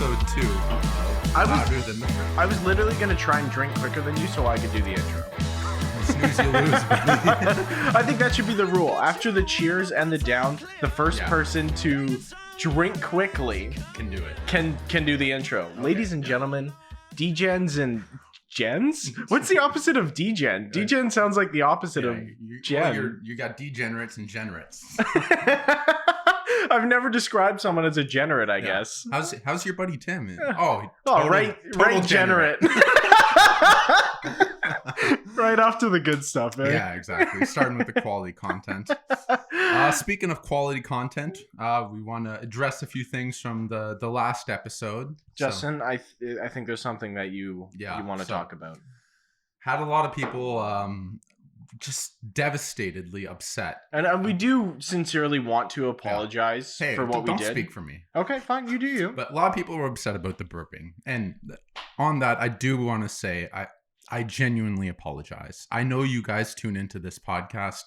episode 2. I was literally going to try and drink quicker than you so I could do the intro. Snooze, you lose, buddy. I think that should be the rule. After the cheers and the down, the first person to drink quickly can do it. Can do the intro. Okay. Ladies and gentlemen, D-Gens and Gens? What's the opposite of D-Gen? D-Gen sounds like the opposite of Gen. Well, you got degenerates and generates. I've never described someone as a generate, I guess. How's your buddy Tim? Right generate. Right off to the good stuff, eh? Yeah, exactly. Starting with the quality content. Speaking of quality content, we want to address a few things from the last episode. Justin, I think there's something that you want to talk about. Had a lot of people just devastatedly upset. And we do sincerely want to apologize for what we did. Don't speak for me. Okay, fine. You do you. But a lot of people were upset about the burping. And on that, I do want to say I genuinely apologize. I know you guys tune into this podcast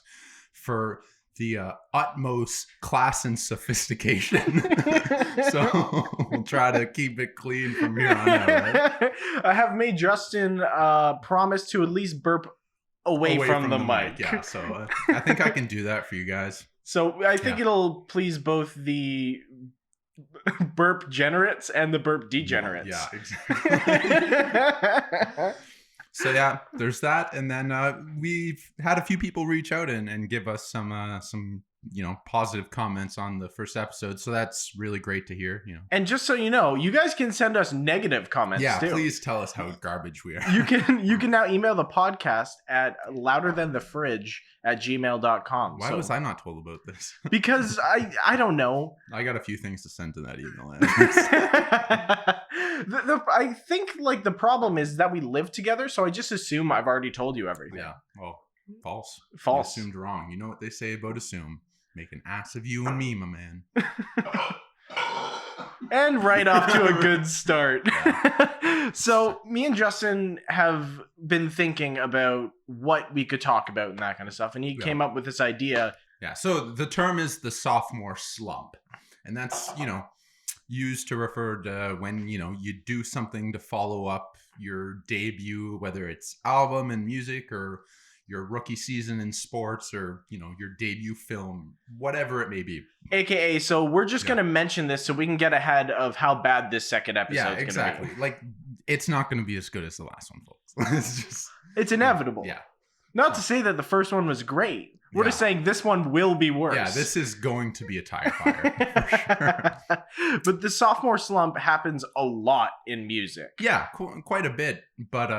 for the utmost class and sophistication. So we'll try to keep it clean from here on out, right? I have made Justin promise to at least burp away from the mic. Yeah, so I think I can do that for you guys. So I think it'll please both the burp generates and the burp degenerates. Yeah, exactly. So yeah, there's that, and then we've had a few people reach out and give us some positive comments on the first episode. So that's really great to hear. And just so you know, you guys can send us negative comments too. Yeah, please tell us how garbage we are. You can now email the podcast at louderthanthefridge@gmail.com. Why was I not told about this? Because I don't know. I got a few things to send to that email. I think the problem is that we live together, so I just assume I've already told you everything. Yeah. Well, false. You assumed wrong. You know what they say about assume? Make an ass of you and me, my man. And right off to a good start. Yeah. So me and Justin have been thinking about what we could talk about and that kind of stuff, and he came up with this idea. Yeah. So the term is the sophomore slump, and that's used to refer to when you do something to follow up your debut, whether it's album and music or your rookie season in sports or your debut film, whatever it may be. AKA, so we're just going to mention this so we can get ahead of how bad this second episode is going to be. Yeah, exactly. Like, it's not going to be as good as the last one, folks. It's inevitable. Yeah. Not to say that the first one was great. We're just saying this one will be worse. Yeah, this is going to be a tire fire, for sure. But the sophomore slump happens a lot in music. Yeah, quite a bit. But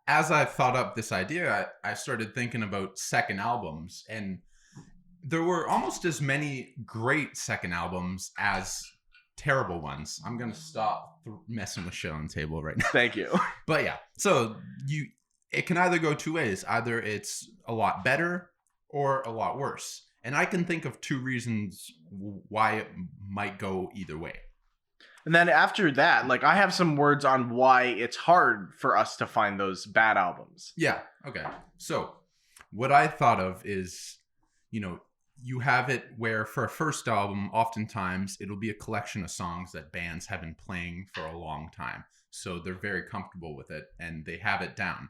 as I thought up this idea, I started thinking about second albums. And there were almost as many great second albums as terrible ones. I'm going to stop messing with shit on the table right now. Thank you. But yeah, so it can either go two ways. Either it's a lot better or a lot worse. And I can think of two reasons why it might go either way. And then after that, I have some words on why it's hard for us to find those bad albums. Yeah. Okay. So what I thought of is, you have it where for a first album, oftentimes it'll be a collection of songs that bands have been playing for a long time. So they're very comfortable with it and they have it down.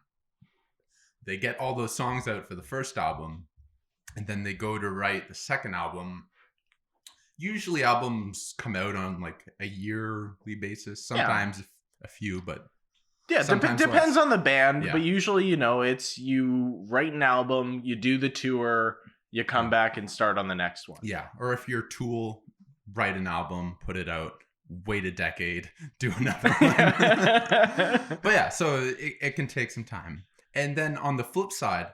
They get all those songs out for the first album, and then they go to write the second album. Usually albums come out on a yearly basis. Sometimes a few, but depends on the band. Yeah. But usually, it's you write an album, you do the tour, you come back and start on the next one. Yeah. Or if you're Tool, write an album, put it out, wait a decade, do another one. But yeah, so it can take some time. And then on the flip side,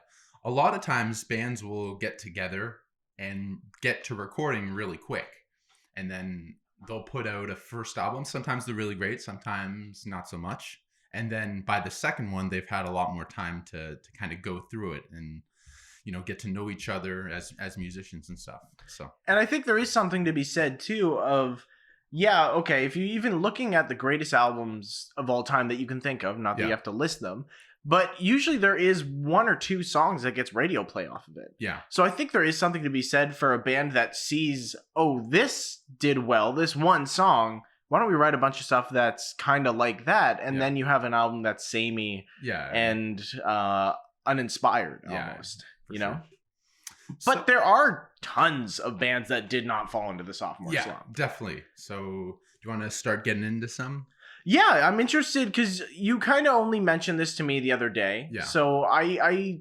a lot of times bands will get together and get to recording really quick. And then they'll put out a first album. Sometimes they're really great, sometimes not so much. And then by the second one, they've had a lot more time to kind of go through it and, get to know each other as musicians and stuff. So, and I think there is something to be said too of, if you're even looking at the greatest albums of all time that you can think of, not that you have to list them, but usually there is one or two songs that gets radio play off of it. Yeah. So I think there is something to be said for a band that sees, this did well, this one song, why don't we write a bunch of stuff that's kind of like that, and then you have an album that's samey and uninspired almost, you know? But there are tons of bands that did not fall into the sophomore slump. Definitely. So do you want to start getting into some? Yeah, I'm interested because you kind of only mentioned this to me the other day. Yeah. So I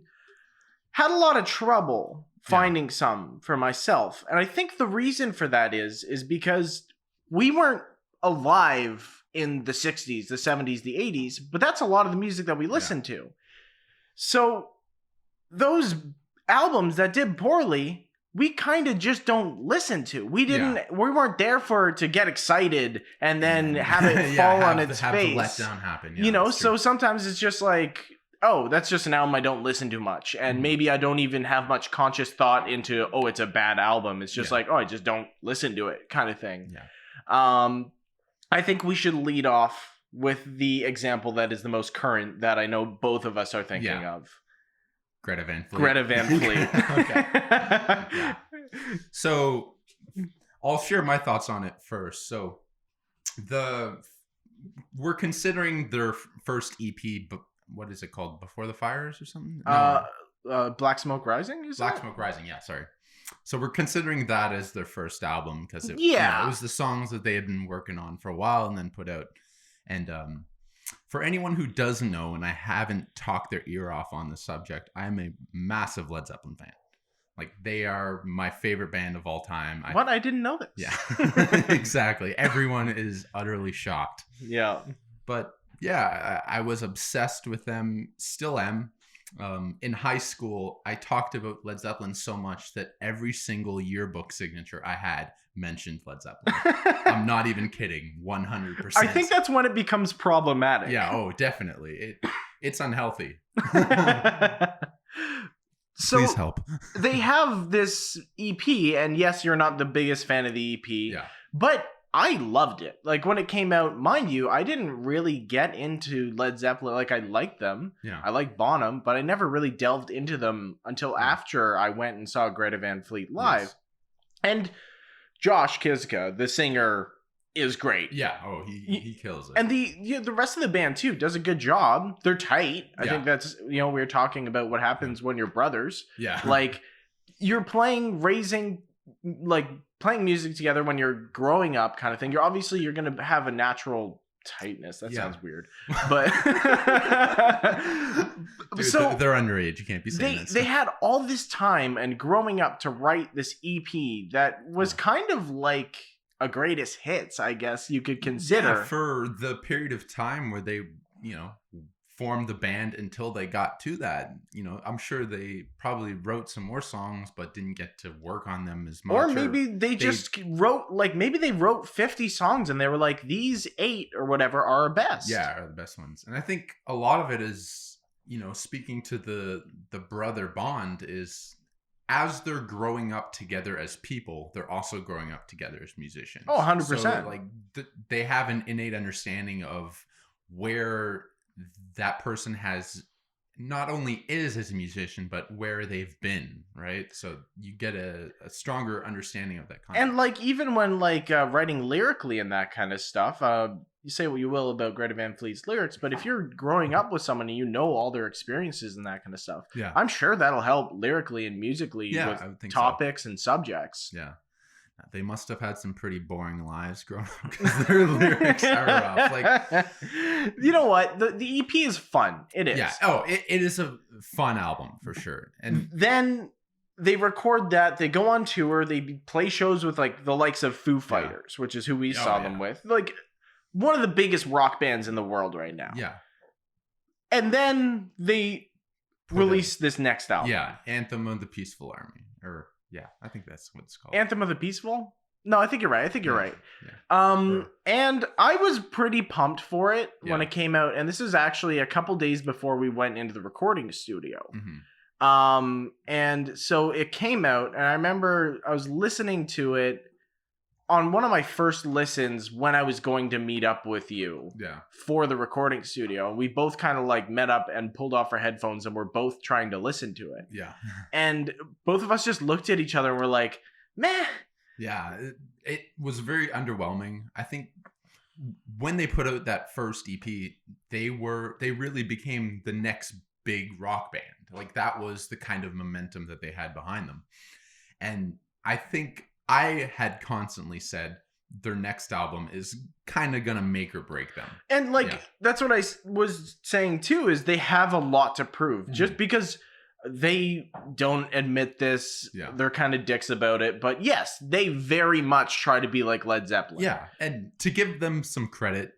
had a lot of trouble finding some for myself. And I think the reason for that is because we weren't alive in the 60s, the 70s, the 80s, but that's a lot of the music that we listened to. So those albums that did poorly, we kind of just don't listen to. We weren't there to get excited and then have it fall on its face. Have the letdown happen. You know, so sometimes it's just like, oh, that's just an album I don't listen to much. And maybe I don't even have much conscious thought into, oh, it's a bad album. It's just like, oh, I just don't listen to it kind of thing. Yeah. I think we should lead off with the example that is the most current that I know both of us are thinking of. Greta Van Fleet. Greta Van Fleet. So I'll share my thoughts on it first. So we're considering their first EP, but what is it called? Before the Fires or something? No. Black Smoke Rising? Smoke Rising, yeah, sorry. So we're considering that as their first album because it was the songs that they had been working on for a while and then put out. And for anyone who doesn't know, and I haven't talked their ear off on the subject, I'm a massive Led Zeppelin fan. Like, they are my favorite band of all time. I didn't know this. Yeah, exactly. Everyone is utterly shocked. Yeah. But yeah, I was obsessed with them, still am. In high school, I talked about Led Zeppelin so much that every single yearbook signature I had mentioned Led Zeppelin. I'm not even kidding, 100%. I think that's when it becomes problematic. Yeah, oh, definitely. It's unhealthy. So please help. They have this EP, and yes, you're not the biggest fan of the EP, but I loved it. Like, when it came out, mind you, I didn't really get into Led Zeppelin. Like, I liked them. Yeah. I liked Bonham, but I never really delved into them until after I went and saw Greta Van Fleet live. Yes. And Josh Kiszka, the singer, is great. Yeah. Oh, he kills it. And the rest of the band too does a good job. They're tight. I think that's, we were talking about what happens when you're brothers. Yeah. Like, you're playing music together when you're growing up kind of thing. You're going to have a natural tightness. That sounds weird. But dude, so they're underage. You can't be saying that. They had all this time and growing up to write this EP that was kind of like a greatest hits, I guess you could consider. Yeah, for the period of time where they, formed the band until they got to that. I'm sure they probably wrote some more songs, but didn't get to work on them as much. Or maybe they just wrote, maybe they wrote 50 songs and they were like, these 8 or whatever are our best. Yeah, are the best ones. And I think a lot of it is, speaking to the brother bond is, as they're growing up together as people, they're also growing up together as musicians. Oh, 100%. So, they have an innate understanding of where that person has not only is as a musician, but where they've been, right? So you get a stronger understanding of that concept. And even when writing lyrically and that kind of stuff, you say what you will about Greta Van Fleet's lyrics, but if you're growing up with someone and you know all their experiences and that kind of stuff, I'm sure that'll help lyrically and musically with topics and subjects. Yeah. They must have had some pretty boring lives growing up because their lyrics are rough. You know what? The EP is fun. It is. Yeah. Oh, it is a fun album for sure. And then they record that. They go on tour. They play shows with the likes of Foo Fighters, which is who we saw them with. One of the biggest rock bands in the world right now. Yeah. And then they release this next album. Yeah. Anthem of the Peaceful Army. Yeah, I think that's what it's called. Anthem of the Peaceful? No, I think you're right. Yeah. And I was pretty pumped for it when it came out. And this is actually a couple days before we went into the recording studio. Mm-hmm. And so it came out, and I remember I was listening to it on one of my first listens when I was going to meet up with you for the recording studio. We both kind of met up and pulled off our headphones and we're both trying to listen to it. Yeah. And both of us just looked at each other and were like, meh. Yeah. It was very underwhelming. I think when they put out that first EP, they really became the next big rock band. Like that was the kind of momentum that they had behind them. And I think I had constantly said their next album is kind of gonna make or break them. And that's what I was saying too, is they have a lot to prove. Mm-hmm. Just because they don't admit this, they're kind of dicks about it, but yes, they very much try to be like Led Zeppelin. Yeah, and to give them some credit,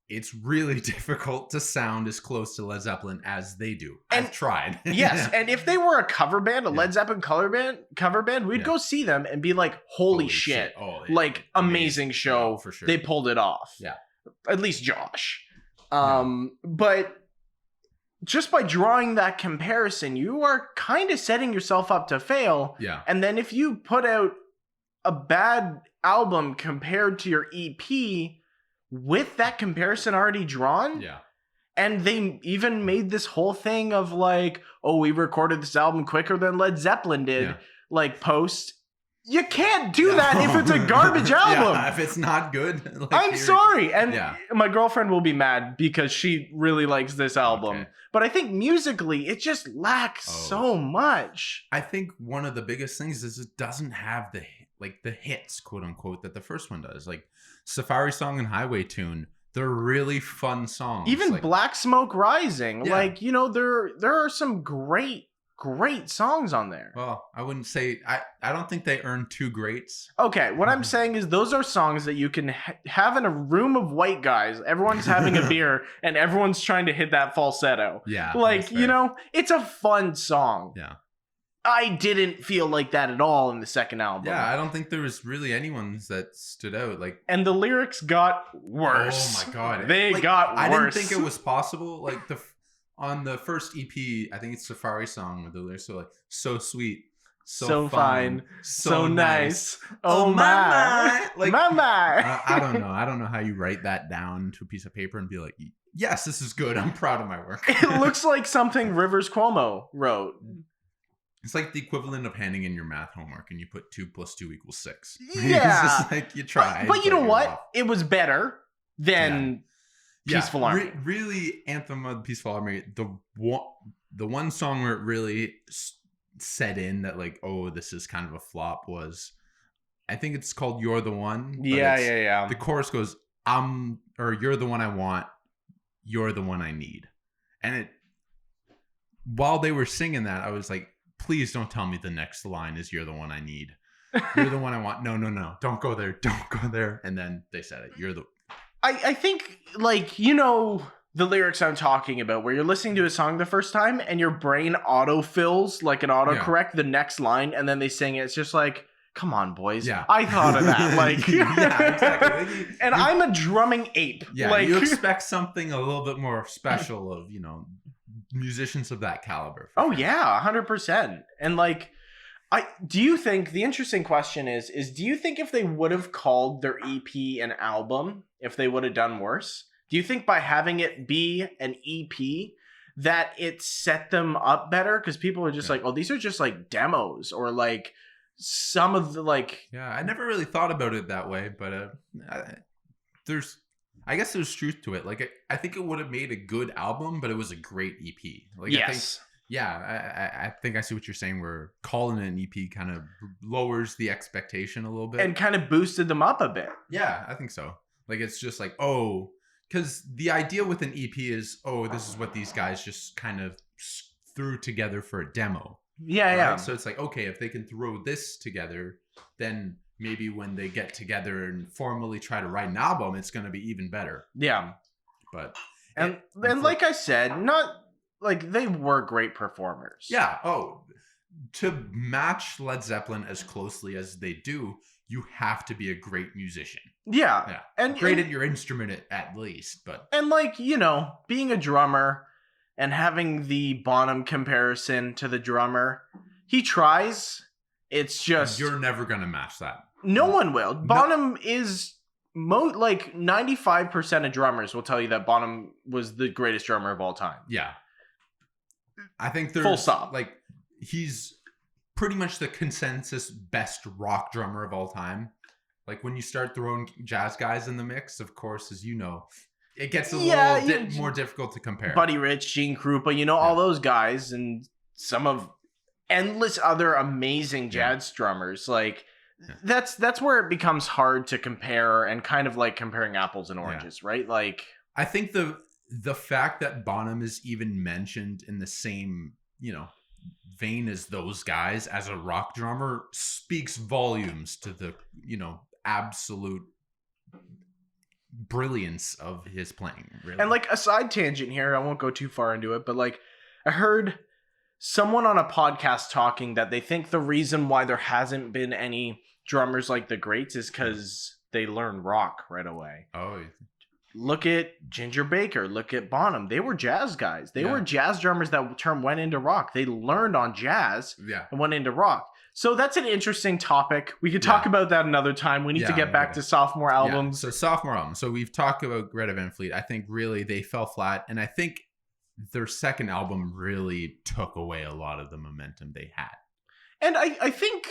it's really difficult to sound as close to Led Zeppelin as they do. I've tried. Yes, and if they were a cover band, a Led Zeppelin cover band, we'd go see them and be like, holy shit. Oh, like, amazing show. For sure. They pulled it off. Yeah. At least Josh. But just by drawing that comparison, you are kind of setting yourself up to fail. Yeah. And then if you put out a bad album compared to your EP with that comparison already drawn, and they even made this whole thing of like, oh, we recorded this album quicker than Led Zeppelin did, like post. You can't do that if it's a garbage album. If it's not good. Like, I'm sorry. And my girlfriend will be mad because she really likes this album. Okay. But I think musically, it just lacks so much. I think one of the biggest things is it doesn't have the hits, quote unquote, that the first one does. Like Safari Song and Highway Tune, they're really fun songs. Even Black Smoke Rising, there are some great songs on there. Well, I wouldn't say, I don't think they earn 2 greats. Okay, what I'm saying is those are songs that you can have in a room of white guys. Everyone's having a beer and everyone's trying to hit that falsetto. Yeah. Like, it's a fun song. Yeah. I didn't feel like that at all in the second album. Yeah, I don't think there was really anyone that stood out. And the lyrics got worse. Oh my god. They got worse. I didn't think it was possible. Like on the first EP, I think it's Safari Song, where the lyrics are like, so sweet, so fine, so nice. Oh my. Like, my. I don't know. I don't know how you write that down to a piece of paper and be like, yes, this is good. I'm proud of my work. It looks like something Rivers Cuomo wrote. It's like the equivalent of handing in your math homework and you put 2 + 2 = 6. Yeah. It's just like you try. But you know what? It was better than Peaceful Army. Really, Anthem of the Peaceful Army, the one song where it really set in that like, oh, this is kind of a flop was, I think it's called You're the One. Yeah. The chorus goes, you're the one I want, you're the one I need. And while they were singing that, I was like, please don't tell me the next line is you're the one I need. You're the one I want. No. Don't go there. Don't go there. And then they said it. I think, the lyrics I'm talking about, where you're listening to a song the first time and your brain autofills, like an autocorrect, the next line, and then they sing it. It's just like, come on, boys. Yeah. I thought of that. Exactly. And I'm a drumming ape. Yeah, you expect something a little bit more special of, musicians of that caliber. Oh, yeah, 100%. And do you think, the interesting question is do you think if they would have called their EP an album, if they would have done worse? Do you think by having it be an EP that it set them up better? Because people are just like, oh, these are just like demos or like some of the Yeah, I never really thought about it that way, but I guess there's truth to it. Like, I think it would have made a good album, but it was a great EP. Yes. I think I see what you're saying, where calling it an EP kind of lowers the expectation a little bit. And kind of boosted them up a bit. Yeah, I think so. Like, it's just like, because the idea with an EP is, this is what these guys just kind of threw together for a demo. Yeah, right? So it's like, okay, if they can throw this together, then maybe when they get together and formally try to write an album, it's going to be even better. Yeah. But and like I said, not like they were great performers. Yeah. To match Led Zeppelin as closely as they do, you have to be a great musician. Yeah. And great at your instrument at least, but and being a drummer and having the Bonham comparison to the drummer, he tries. It's just you're never gonna match that. No one will. Bonham is 95% of drummers will tell you that Bonham was the greatest drummer of all time. Yeah. I think there's full stop. He's pretty much the consensus best rock drummer of all time. Like when you start throwing jazz guys in the mix, of course, as you know, it gets a little more difficult to compare. Buddy Rich, Gene Krupa, all those guys, and some of endless other amazing jazz drummers. Like that's where it becomes hard to compare, and kind of like comparing apples and oranges, right? Like I think the fact that Bonham is even mentioned in the same, vein as those guys as a rock drummer speaks volumes to the, absolute brilliance of his playing. Really. And like a side tangent here, I won't go too far into it, but like I heard someone on a podcast talking that they think the reason why there hasn't been any drummers like the greats is because they learn rock right away. Oh, look at Ginger Baker. Look at Bonham. They were jazz guys. They were jazz drummers that went into rock. They learned on jazz and went into rock. So that's an interesting topic. We could talk about that another time. We need to get back to sophomore albums. So sophomore albums. So we've talked about Greta Van Fleet. I think really they fell flat. And I think their second album really took away a lot of the momentum they had. And I think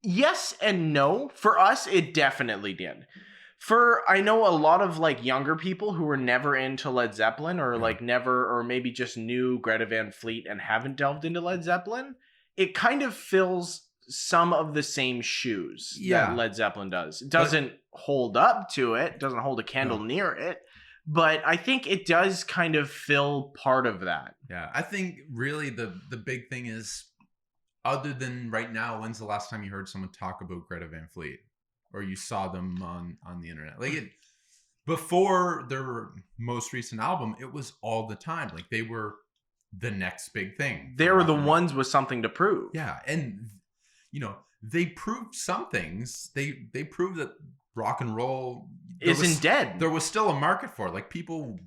yes and no. For us, it definitely did. I know a lot of like younger people who were never into Led Zeppelin or like never, or maybe just knew Greta Van Fleet and haven't delved into Led Zeppelin. It kind of fills some of the same shoes that Led Zeppelin does. It doesn't hold up to it. Doesn't hold a candle near it. But I think it does kind of fill part of that. Yeah, I think really the big thing is, other than right now, when's the last time you heard someone talk about Greta Van Fleet? Or you saw them on the internet? Like before their most recent album, it was all the time. Like they were the next big thing. They were the ones with something to prove. Yeah, and they proved some things. They proved that rock and roll isn't dead. There was still a market for it. Like people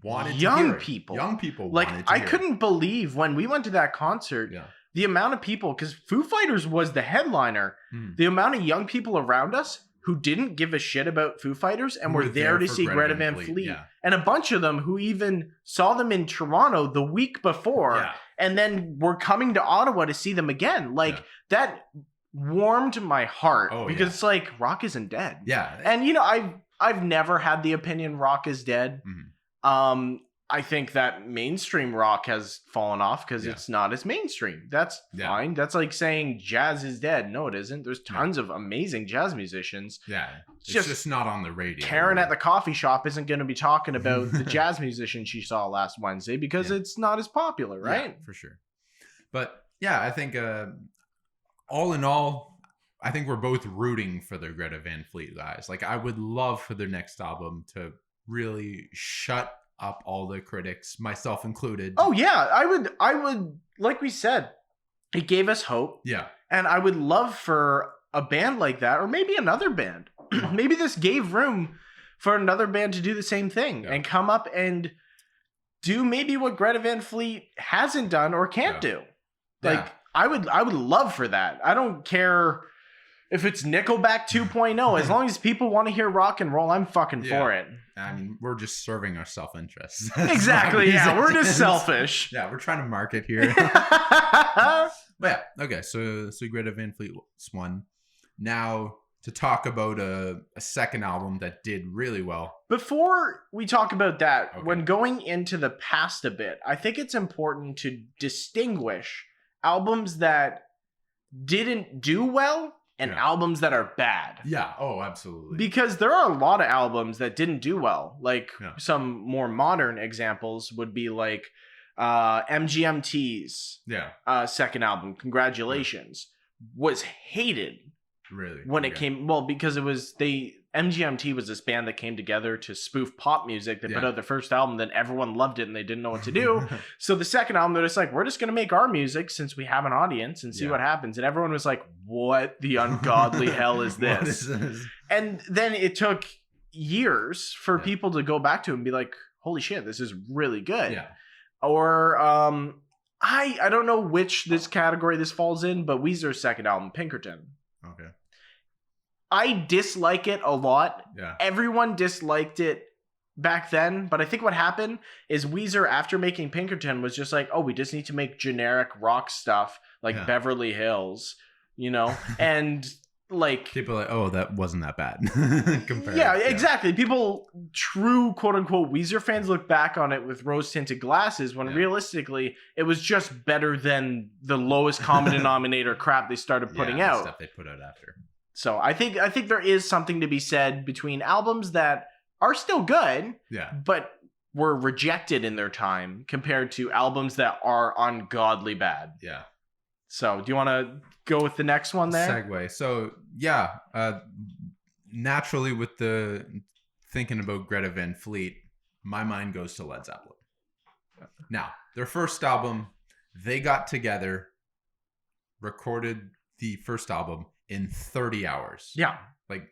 wanted young to hear it. people. Young people like wanted to I hear couldn't it. believe when we went to that concert. Yeah. The amount of people, because Foo Fighters was the headliner, the amount of young people around us who didn't give a shit about Foo Fighters and were there to see Greta Van Fleet. And a bunch of them who even saw them in Toronto the week before and then were coming to Ottawa to see them again. Like that warmed my heart because it's like rock isn't dead. Yeah. And I've never had the opinion rock is dead. Mm-hmm. I think that mainstream rock has fallen off because it's not as mainstream. That's fine. That's like saying jazz is dead. No, it isn't. There's tons of amazing jazz musicians. Yeah. It's just not on the radio. Karen at the coffee shop isn't going to be talking about the jazz musician she saw last Wednesday because it's not as popular, right? Yeah, for sure. But yeah, I think all in all, I think we're both rooting for the Greta Van Fleet guys. Like I would love for their next album to really shut up all the critics, myself included. Oh yeah, I would like we said, it gave us hope. Yeah. And I would love for a band like that, or maybe another band. Maybe this gave room for another band to do the same thing and come up and do maybe what Greta Van Fleet hasn't done or can't do. Like I would love for that. I don't care if it's Nickelback 2.0. As long as people want to hear rock and roll, I'm fucking for it. I mean, we're just serving our self-interest. Exactly. Yeah, we're just selfish. Yeah, we're trying to market here. But yeah, okay. So Greta Van Fleet won. Now to talk about a second album that did really well. Before we talk about that, when going into the past a bit, I think it's important to distinguish albums that didn't do well and albums that are bad. Yeah. Oh, absolutely. Because there are a lot of albums that didn't do well. Like some more modern examples would be like MGMT's second album, Congratulations, was hated. Really? When it came, because it was MGMT was this band that came together to spoof pop music. They put out their first album, then everyone loved it and they didn't know what to do. So the second album, they're just like, we're just going to make our music since we have an audience and see what happens. And everyone was like, what the ungodly hell is this? What is this? And then it took years for people to go back to it and be like, holy shit, this is really good. Yeah. Or I don't know which this category this falls in, but Weezer's second album, Pinkerton. Okay. I dislike it a lot. Yeah. Everyone disliked it back then, but I think what happened is Weezer, after making Pinkerton, was just like, oh, we just need to make generic rock stuff like Beverly Hills, and like people are like, oh, that wasn't that bad. Compared. Yeah, exactly. People, true quote unquote Weezer fans, look back on it with rose tinted glasses when realistically it was just better than the lowest common denominator crap they started putting out. Stuff they put out after. So I think there is something to be said between albums that are still good, but were rejected in their time compared to albums that are ungodly bad. Yeah. So do you want to go with the next one there? Segue. So naturally with the thinking about Greta Van Fleet, my mind goes to Led Zeppelin. Now, their first album, they got together, recorded the first album in 30 hours. Yeah. Like,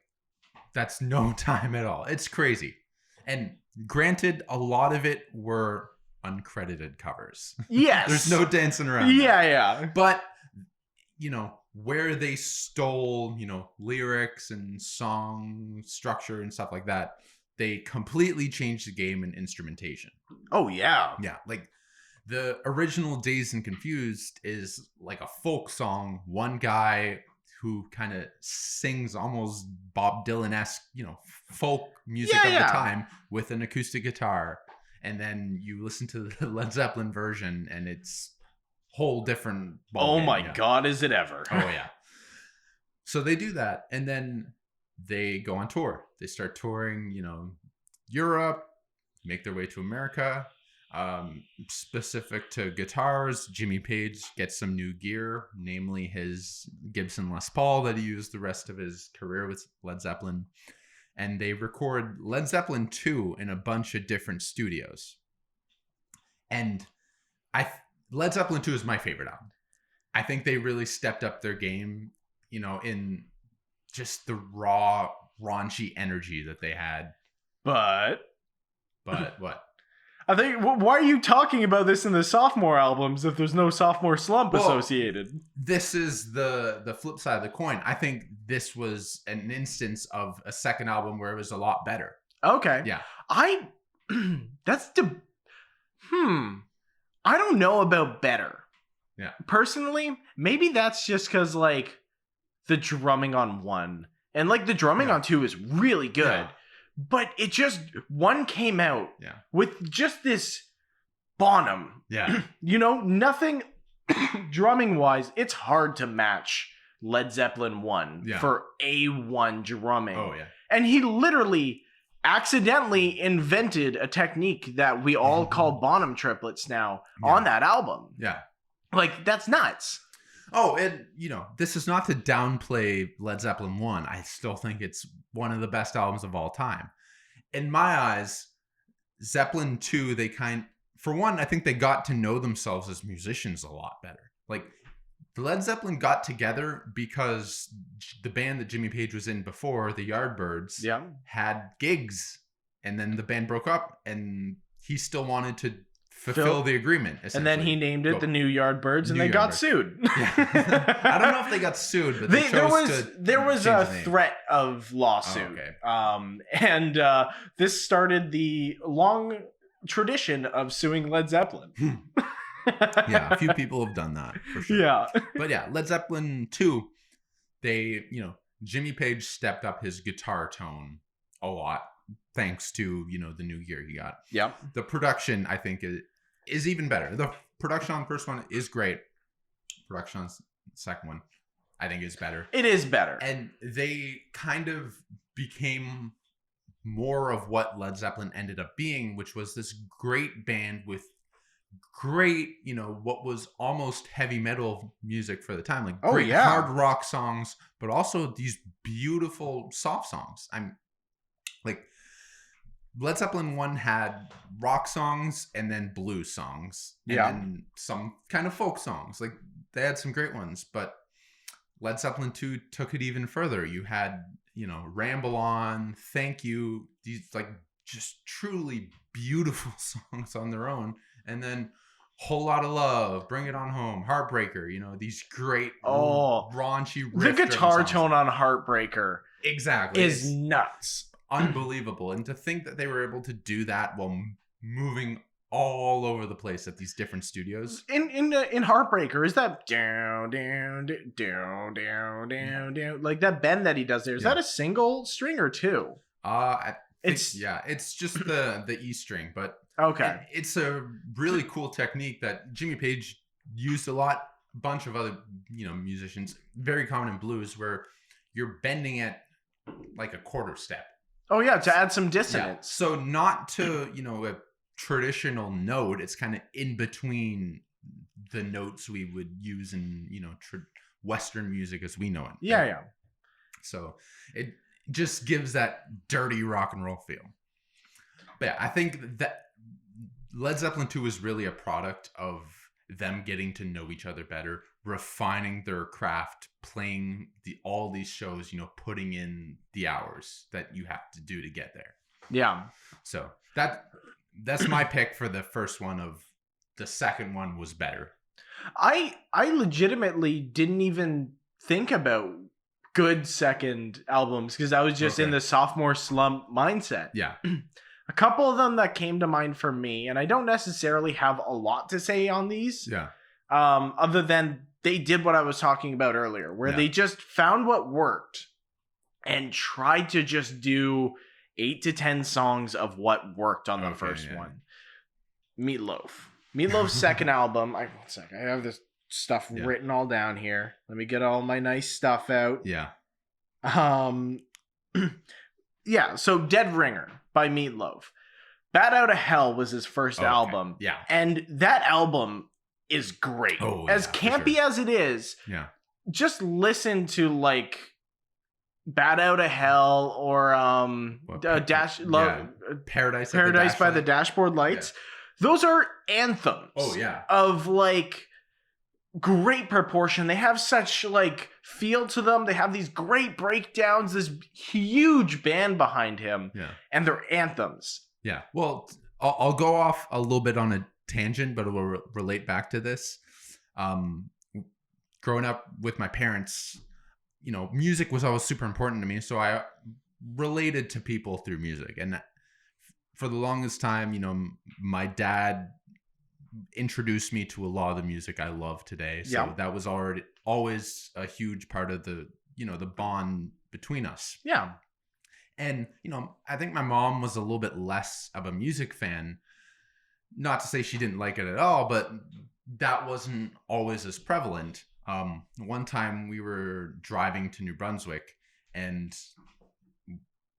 that's no time at all. It's crazy. And granted, a lot of it were uncredited covers. Yes. There's no dancing around. Yeah. But, where they stole, lyrics and song structure and stuff like that, they completely changed the game in instrumentation. Oh, yeah. Yeah. Like, the original Dazed and Confused is like a folk song. One guy who kind of sings almost Bob Dylan-esque, folk music of the time with an acoustic guitar. And then you listen to the Led Zeppelin version and it's whole different ball game. My God, is it ever? Oh, yeah. So they do that. And then they go on tour. They start touring, Europe, make their way to America. Specific to guitars, Jimmy Page gets some new gear, namely his Gibson Les Paul that he used the rest of his career with Led Zeppelin. And they record Led Zeppelin 2 in a bunch of different studios. And Led Zeppelin 2 is my favorite album. I think they really stepped up their game, in just the raw, raunchy energy that they had. But what? I think, why are you talking about this in the sophomore albums if there's no Sophomore Slump associated? This is the flip side of the coin. I think this was an instance of a second album where it was a lot better. Okay. Yeah. I don't know about better. Yeah. Personally, maybe that's just because, the drumming on 1 and, the drumming on 2 is really good. Yeah. But it just, 1 came out with just this Bonham. Yeah. Nothing drumming-wise, it's hard to match Led Zeppelin 1 for A1 drumming. Oh, yeah. And he literally accidentally invented a technique that we all call Bonham triplets now on that album. Yeah. That's nuts. Oh, and, this is not to downplay Led Zeppelin 1. I still think it's one of the best albums of all time. In my eyes, Zeppelin 2, for one, I think they got to know themselves as musicians a lot better. Led Zeppelin got together because the band that Jimmy Page was in before, the Yardbirds, had gigs. And then the band broke up and he still wanted to fulfill the agreement. And then he named it the New Yardbirds, and they got sued. Yeah. I don't know if they got sued, but there was a threat of lawsuit. Oh, okay. And this started the long tradition of suing Led Zeppelin. Yeah, a few people have done that for sure. Yeah. But yeah, Led Zeppelin 2, they, Jimmy Page stepped up his guitar tone a lot. Thanks to, the new gear he got. Yeah. The production, I think, is even better. The production on the first one is great. Production on the second one, I think, is better. It is better. And they kind of became more of what Led Zeppelin ended up being, which was this great band with great, what was almost heavy metal music for the time. Great hard rock songs, but also these beautiful soft songs. Led Zeppelin 1 had rock songs and then blues songs. And then some kind of folk songs. They had some great ones. But Led Zeppelin 2 took it even further. You had, Ramble On, Thank You. These, just truly beautiful songs on their own. And then Whole Lot of Love, Bring It On Home, Heartbreaker. These great, raunchy riff. The guitar tone on Heartbreaker is nuts. Unbelievable. And to think that they were able to do that while moving all over the place at these different studios. In Heartbreaker, is that down down down down down down like that bend that he does there? Is that a single string or two? It's just the E string, but okay. It's a really cool technique that Jimmy Page used a lot. A bunch of other musicians, very common in blues, where you're bending at like a quarter step. Oh yeah, to add some dissonance. Yeah. So not to a traditional note. It's kind of in between the notes we would use in Western music as we know it. Yeah, yeah. So it just gives that dirty rock and roll feel. But yeah, I think that Led Zeppelin 2 is really a product of them getting to know each other better, refining their craft, playing all these shows, putting in the hours that you have to do to get there. Yeah. So that's my pick for the first one. Of the second one was better. I legitimately didn't even think about good second albums because I was just in the Sophomore Slump mindset. Yeah. A couple of them that came to mind for me, and I don't necessarily have a lot to say on these. Yeah. Other than they did what I was talking about earlier, where they just found what worked and tried to just do 8 to 10 songs of what worked on the first one. Meatloaf's second album. I have this stuff written all down here. Let me get all my nice stuff out. Yeah. Yeah, so Dead Ringer by Meatloaf. Bat Out of Hell was his first album. Yeah. And that album is great. As campy as it is, just listen to like Bat Out of Hell or Paradise by the Dashboard Lights. Yeah. Those are anthems. Of like great proportion. They have such like feel to them. They have these great breakdowns, this huge band behind him, and they're anthems. Yeah. Well, I'll go off a little bit on a tangent, but it will relate back to this. Growing up with my parents, music was always super important to me, so I related to people through music. And for the longest time, my dad introduced me to a lot of the music I love today. So that was always a huge part of the bond between us. Yeah. And, I think my mom was a little bit less of a music fan. Not to say she didn't like it at all, but that wasn't always as prevalent. One time we were driving to New Brunswick and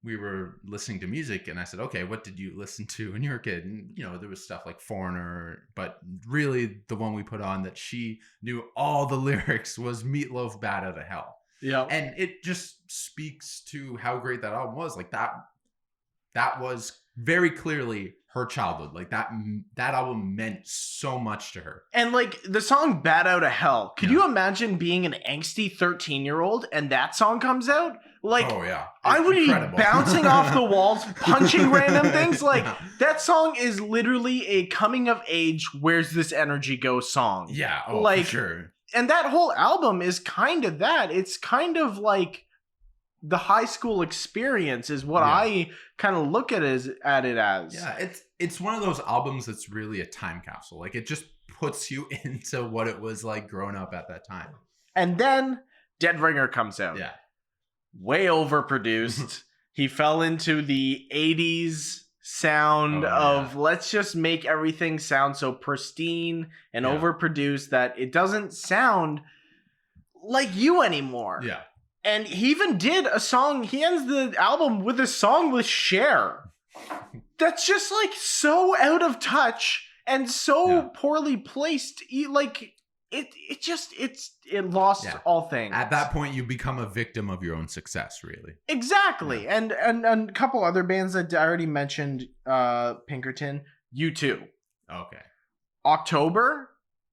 we were listening to music, and I said, okay, what did you listen to when you were a kid? And, there was stuff like Foreigner, but really the one we put on that she knew all the lyrics was Meatloaf, Bat Out of Hell. Yeah. And it just speaks to how great that album was. Like that was very clearly her childhood. Like that album meant so much to her. And like the song Bat Out of Hell, could you imagine being an angsty 13-year-old and that song comes out? Like, I would be bouncing off the walls, punching random things. Like that song is literally a coming of age, where's this energy go song. Yeah. Oh, like, for sure. And that whole album is kind of that. It's kind of like the high school experience is what I kind of look at it as. Yeah, it's one of those albums that's really a time capsule. Like it just puts you into what it was like growing up at that time. And then Dead Ringer comes out. Yeah. Way overproduced. He fell into the 80s sound of let's just make everything sound so pristine and overproduced that it doesn't sound like you anymore. Yeah. And he even did a song. He ends the album with a song with Cher. That's just like so out of touch and so poorly placed. Like it lost all things. At that point, you become a victim of your own success, really. Exactly. Yeah. And a couple other bands that I already mentioned, Pinkerton, U2. Okay. October.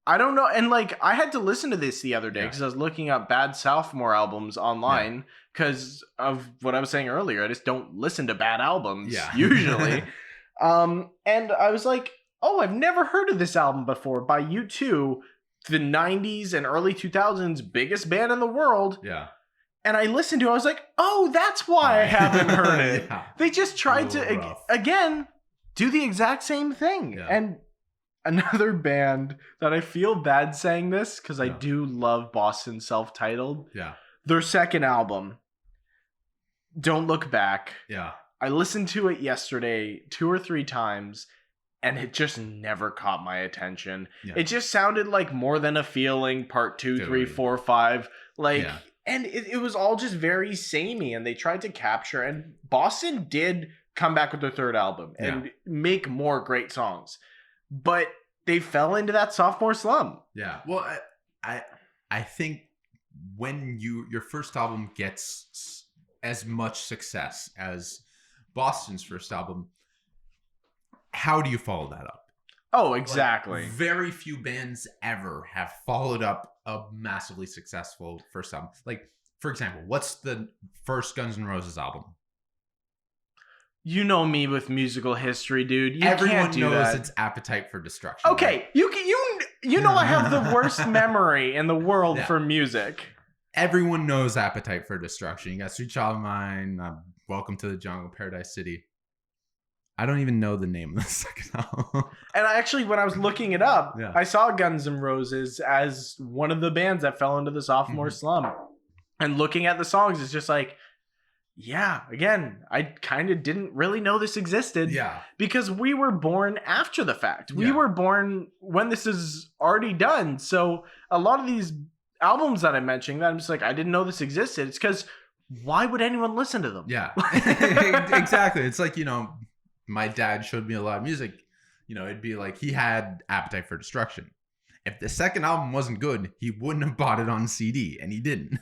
I don't know. And like, I had to listen to this the other day because I was looking up bad sophomore albums online because of what I was saying earlier. I just don't listen to bad albums usually. And I was like, oh, I've never heard of this album before by U2, the 90s and early 2000s biggest band in the world. Yeah. And I listened to it. I was like, oh, that's why I haven't heard it. They just tried to, again, do the exact same thing. Yeah. And another band that I feel bad saying this because I Yeah. do love Boston Self-Titled. Yeah. Their second album, Don't Look Back. Yeah. I listened to it yesterday 2 or 3 times, and it just never caught my attention. Yeah. It just sounded like More Than a Feeling, part 2, 3, 4, 5. Like, Yeah. and it was all just very samey, and they tried to capture, and Boston did come back with their third album and make more great songs. But they fell into that sophomore slump. Yeah. Well, I think when your first album gets as much success as Boston's first album, how do you follow that up? Oh, exactly. Like, very few bands ever have followed up a massively successful first album. Like, for example, what's the first Guns N' Roses album? You know me with musical history, dude. Everyone can't do knows that. it's Appetite for Destruction. Okay, right? you know I have the worst memory in the world for music. Everyone knows Appetite for Destruction. You got Sweet Child of Mine, Welcome to the Jungle, Paradise City. I don't even know the name of the second album. And actually, when I was looking it up, I saw Guns N' Roses as one of the bands that fell into the sophomore slump. And looking at the songs, it's just like, yeah, again, I kind of didn't really know this existed. Yeah. Because we were born after the fact. We were born when this is already done. So a lot of these albums that I'm mentioning, that I'm just like, I didn't know this existed. It's because why would anyone listen to them? Yeah. Exactly. It's like, you know, my dad showed me a lot of music. You know, it'd be like he had Appetite for Destruction. If the second album wasn't good, he wouldn't have bought it on CD, and he didn't.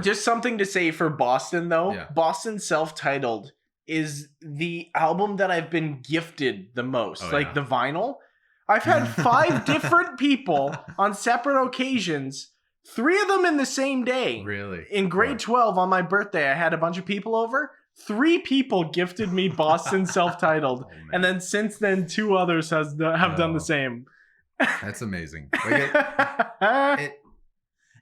Just something to say for Boston, though. Yeah. Boston Self-Titled is the album that I've been gifted the most. The vinyl. I've had 5 different people on separate occasions, 3 of them in the same day. Really? In grade 12 on my birthday, I had a bunch of people over. 3 people gifted me Boston Self-Titled. And then since then, 2 others have done the same. That's amazing. Like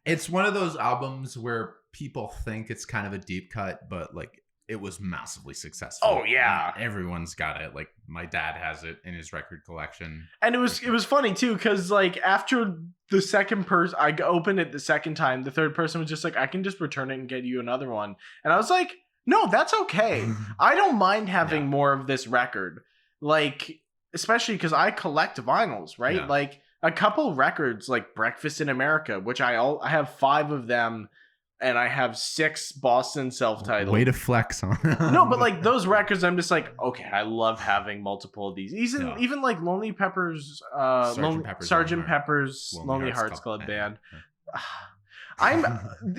it's one of those albums where people think it's kind of a deep cut, but like it was massively successful. Oh yeah, everyone's got it. Like my dad has it in his record collection. And it was funny too, because like after the second person, I opened it the second time, the third person was just like, I can just return it and get you another one. And I was like, no, that's okay. I don't mind having more of this record. Like, especially because I collect vinyls, right? Yeah. Like a couple records like Breakfast in America, which I have 5 of them, and I have 6 Boston Self-Titled. Way to flex on. No, but like those records, I'm just like, okay, I love having multiple of these. Even like Lonely Peppers, Sgt. Pepper's Lonely Hearts Club Band.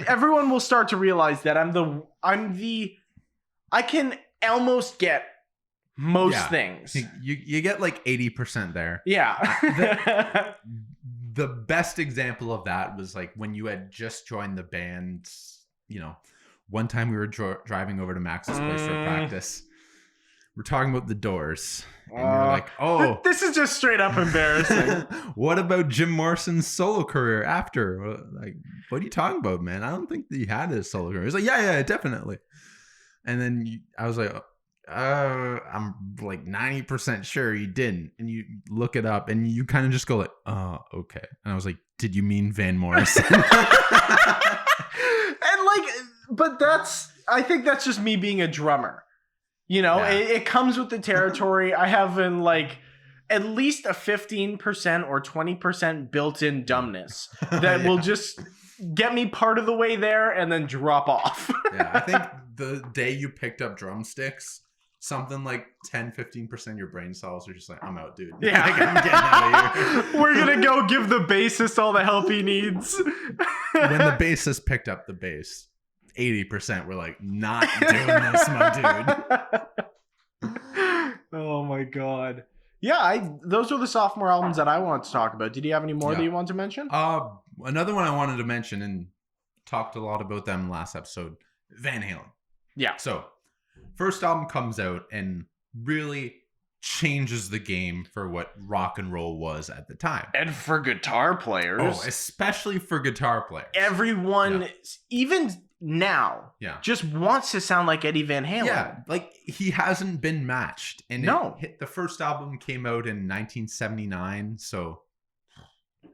Everyone will start to realize that I can almost get most things. You get like 80% there. Yeah. The best example of that was like when you had just joined the band. You know, one time we were driving over to Max's place for practice. We're talking about the Doors, and you're like, "Oh, this is just straight up embarrassing." What about Jim Morrison's solo career after? Like, what are you talking about, man? I don't think that he had a solo career. He's like, "Yeah, definitely." And then I was like, I'm like 90% sure he didn't. And you look it up and you kind of just go like, oh, okay. And I was like, did you mean Van Morrison? And like, but I think that's just me being a drummer. You know, it comes with the territory. I have in like at least a 15% or 20% built-in dumbness that will just get me part of the way there and then drop off. I think the day you picked up drumsticks, something like 10-15% of your brain cells are just like, I'm out, dude. Yeah. Like, I'm getting out of here. We're gonna go give the bassist all the help he needs. When the bassist picked up the bass, 80% were like, not doing this, my dude. Oh my god. Yeah, those were the sophomore albums that I wanted to talk about. Did you have any more that you want to mention? Another one I wanted to mention, and talked a lot about them last episode, Van Halen. Yeah. So, first album comes out and really changes the game for what rock and roll was at the time. And for guitar players. Oh, especially for guitar players. Everyone, even now just wants to sound like Eddie Van Halen. Yeah, like he hasn't been matched. And the first album came out in 1979, so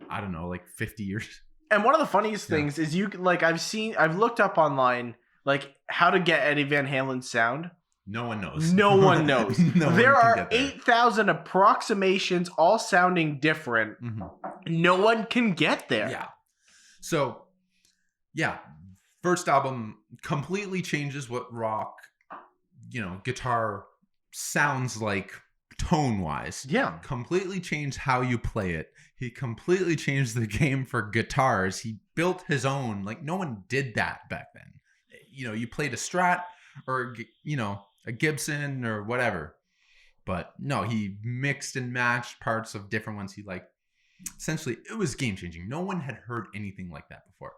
I don't know, like 50 years. And one of the funniest things is I've looked up online like how to get Eddie Van Halen's sound. No one knows. No one knows. There are 8,000 approximations, all sounding different. Mm-hmm. No one can get there. Yeah. So, first album completely changes what rock, guitar sounds like tone-wise. Yeah. Completely changed how you play it. He completely changed the game for guitars. He built his own. Like, no one did that back then. You played a Strat or, a Gibson or whatever. But no, he mixed and matched parts of different ones he liked. Essentially, it was game-changing. No one had heard anything like that before.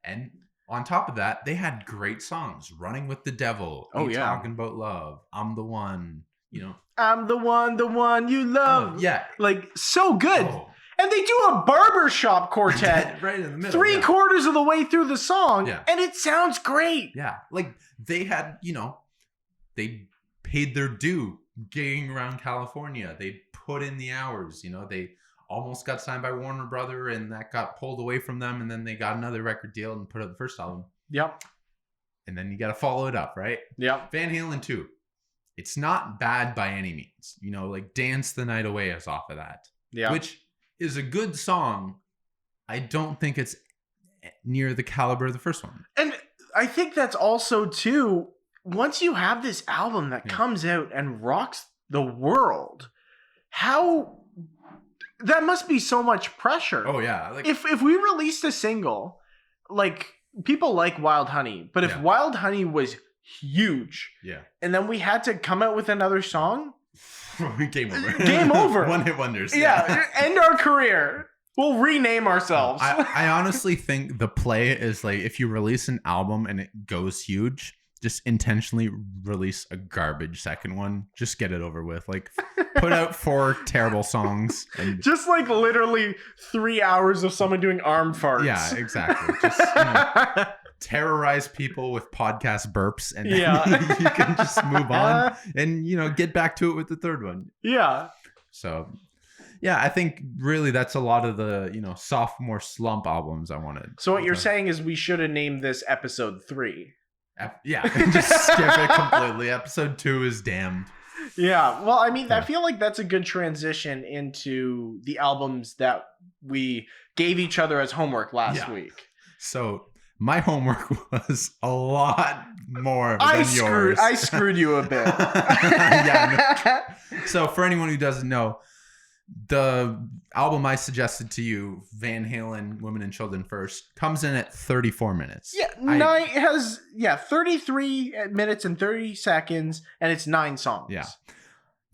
And on top of that, they had great songs. Running with the Devil. Talking About Love. I'm the One. I'm the one you love. Yeah. Like, so good. Oh. And they do a barbershop quartet right in the middle. 3/4 of the way through the song. Yeah. And it sounds great. Yeah. Like, they had, they paid their due gigging around California. They put in the hours. They almost got signed by Warner Brother, and that got pulled away from them. And then they got another record deal and put out the first album. Yep. And then you got to follow it up, right? Yep. Van Halen 2. It's not bad by any means. Like Dance the Night Away is off of that. Yeah. Which is a good song. I don't think it's near the caliber of the first one. And I think that's also, too, once you have this album that comes out and rocks the world, that must be so much pressure. Oh, yeah. Like, if we released a single, like, people like Wild Honey, but if Wild Honey was huge. Yeah. And then we had to come out with another song. Game over. Game over. One hit wonders. Yeah. End our career. We'll rename ourselves. I honestly think the play is like, if you release an album and it goes huge, just intentionally release a garbage second one. Just get it over with. Like, put out 4 terrible songs. And just like literally 3 hours of someone doing arm farts. Yeah, exactly. Just, terrorize people with podcast burps, and then you can just move on and get back to it with the third one. Yeah. So I think really that's a lot of the Sophomore Slump albums I wanted. So what you're saying is we should have named this episode 3. Just skip it completely. Episode 2 is damned. Yeah. Well, I mean, I feel like that's a good transition into the albums that we gave each other as homework last week. So my homework was a lot more than yours. I screwed you a bit. So for anyone who doesn't know, the album I suggested to you, Van Halen, Women and Children First, comes in at 34 minutes. Yeah, it has 33 minutes and 30 seconds, and it's 9 songs. Yeah.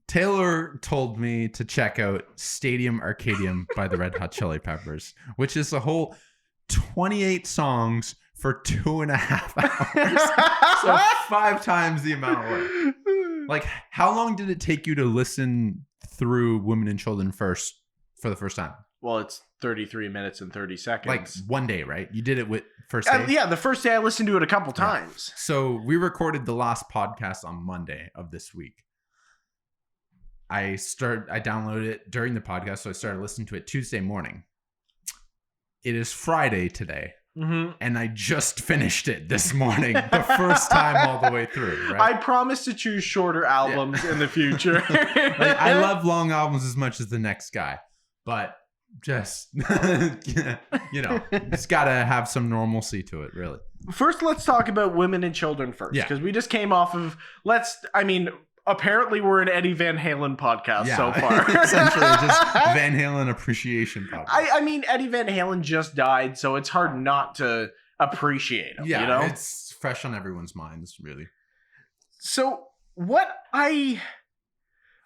Taylor told me to check out Stadium Arcadium by the Red Hot Chili Peppers, which is a whole 28 songs for 2.5 hours. So 5 times the amount of work. Like, how long did it take you to listen through Women and Children First for the first time? Well, it's 33 minutes and 30 seconds. Like one day, right? You did it with first day? Yeah, the first day I listened to it a couple times. So we recorded the last podcast on Monday of this week. I downloaded it during the podcast, so I started listening to it Tuesday morning. It is Friday today. Mm-hmm. And I just finished it this morning, the first time all the way through. Right? I promise to choose shorter albums in the future. I love long albums as much as the next guy, but just, it's got to have some normalcy to it, really. First, let's talk about Women and Children first, because we just came off of, apparently we're an Eddie Van Halen podcast so far. Essentially just Van Halen appreciation podcast. I mean, Eddie Van Halen just died, so it's hard not to appreciate him, it's fresh on everyone's minds, really. So what I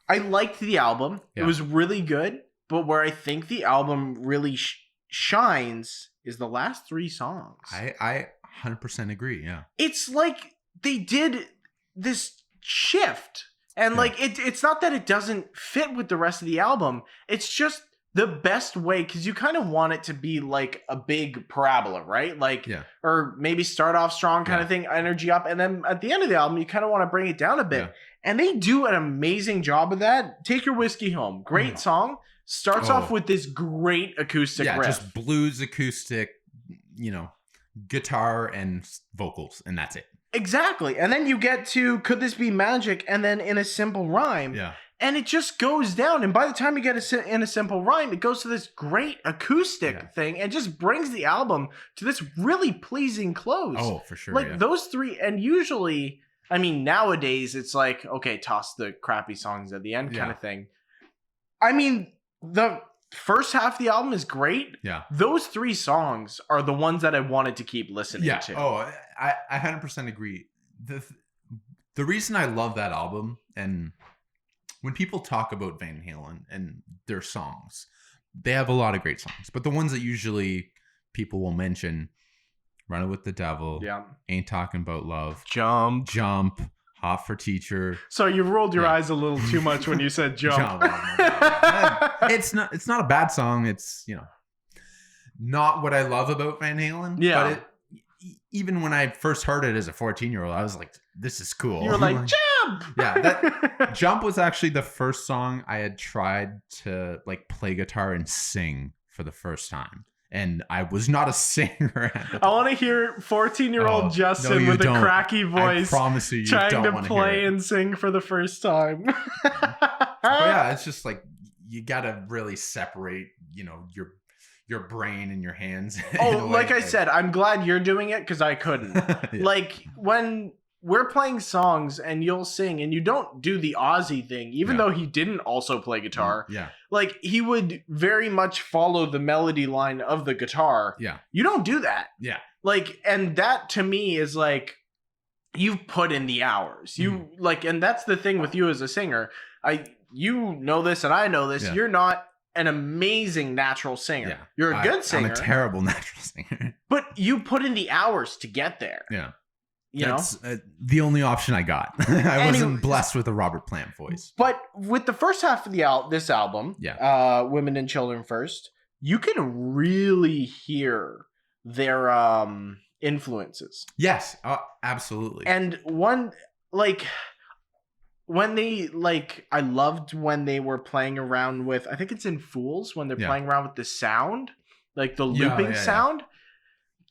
liked the album. It was really good, but where I think the album really shines is the last 3 songs. I 100% agree, yeah. It's like they did this shift. And it's not that it doesn't fit with the rest of the album. It's just the best way, because you kind of want it to be like a big parabola, right? Like, or maybe start off strong kind of thing, energy up, and then at the end of the album, you kind of want to bring it down a bit. Yeah. And they do an amazing job of that. Take Your Whiskey Home. Great song. Starts off with this great acoustic riff. Just blues acoustic, guitar and vocals, and that's it. Exactly. And then you get to Could This Be Magic, and then In a Simple Rhyme. Yeah. And it just goes down. And by the time you get In a Simple Rhyme, it goes to this great acoustic thing and just brings the album to this really pleasing close. Oh, for sure. Like those three. And usually, I mean, nowadays it's like, okay, toss the crappy songs at the end kind of thing. I mean, the first half of the album is great. Yeah. Those three songs are the ones that I wanted to keep listening to. Oh, I 100% agree. The reason I love that album, and when people talk about Van Halen and their songs, they have a lot of great songs. But the ones that usually people will mention, Running with the Devil, Ain't Talking About Love, Jump, Hot for Teacher. So you rolled your eyes a little too much when you said Jump. It's not a bad song. It's, not what I love about Van Halen. Yeah. But even when I first heard it as a 14-year-old, I was like, this is cool. You were like, Jump! Yeah, Jump was actually the first song I had tried to play guitar and sing for the first time. And I was not a singer at the time. I want to hear 14-year-old Justin with a cracky voice. I promise you trying to play and sing for the first time. But yeah, it's just like you gotta really separate, your brain and your hands. Oh, like I said, I'm glad you're doing it because I couldn't. Like when we're playing songs and you'll sing and you don't do the Ozzy thing, even though he didn't also play guitar. Yeah. Like he would very much follow the melody line of the guitar. Yeah. You don't do that. Yeah. Like, and that to me is like, you've put in the hours. You and that's the thing with you as a singer. You know this and I know this. Yeah. You're not an amazing natural singer. Yeah. You're a good singer. I'm a terrible natural singer. But you put in the hours to get there. Yeah. That's the only option I got. I wasn't blessed with a Robert Plant voice. But with the first half of this album, Women and Children First, you can really hear their influences. Yes, absolutely. And one, when they, I loved when they were playing around with, I think it's in Fools, when they're playing around with the sound, like the looping sound.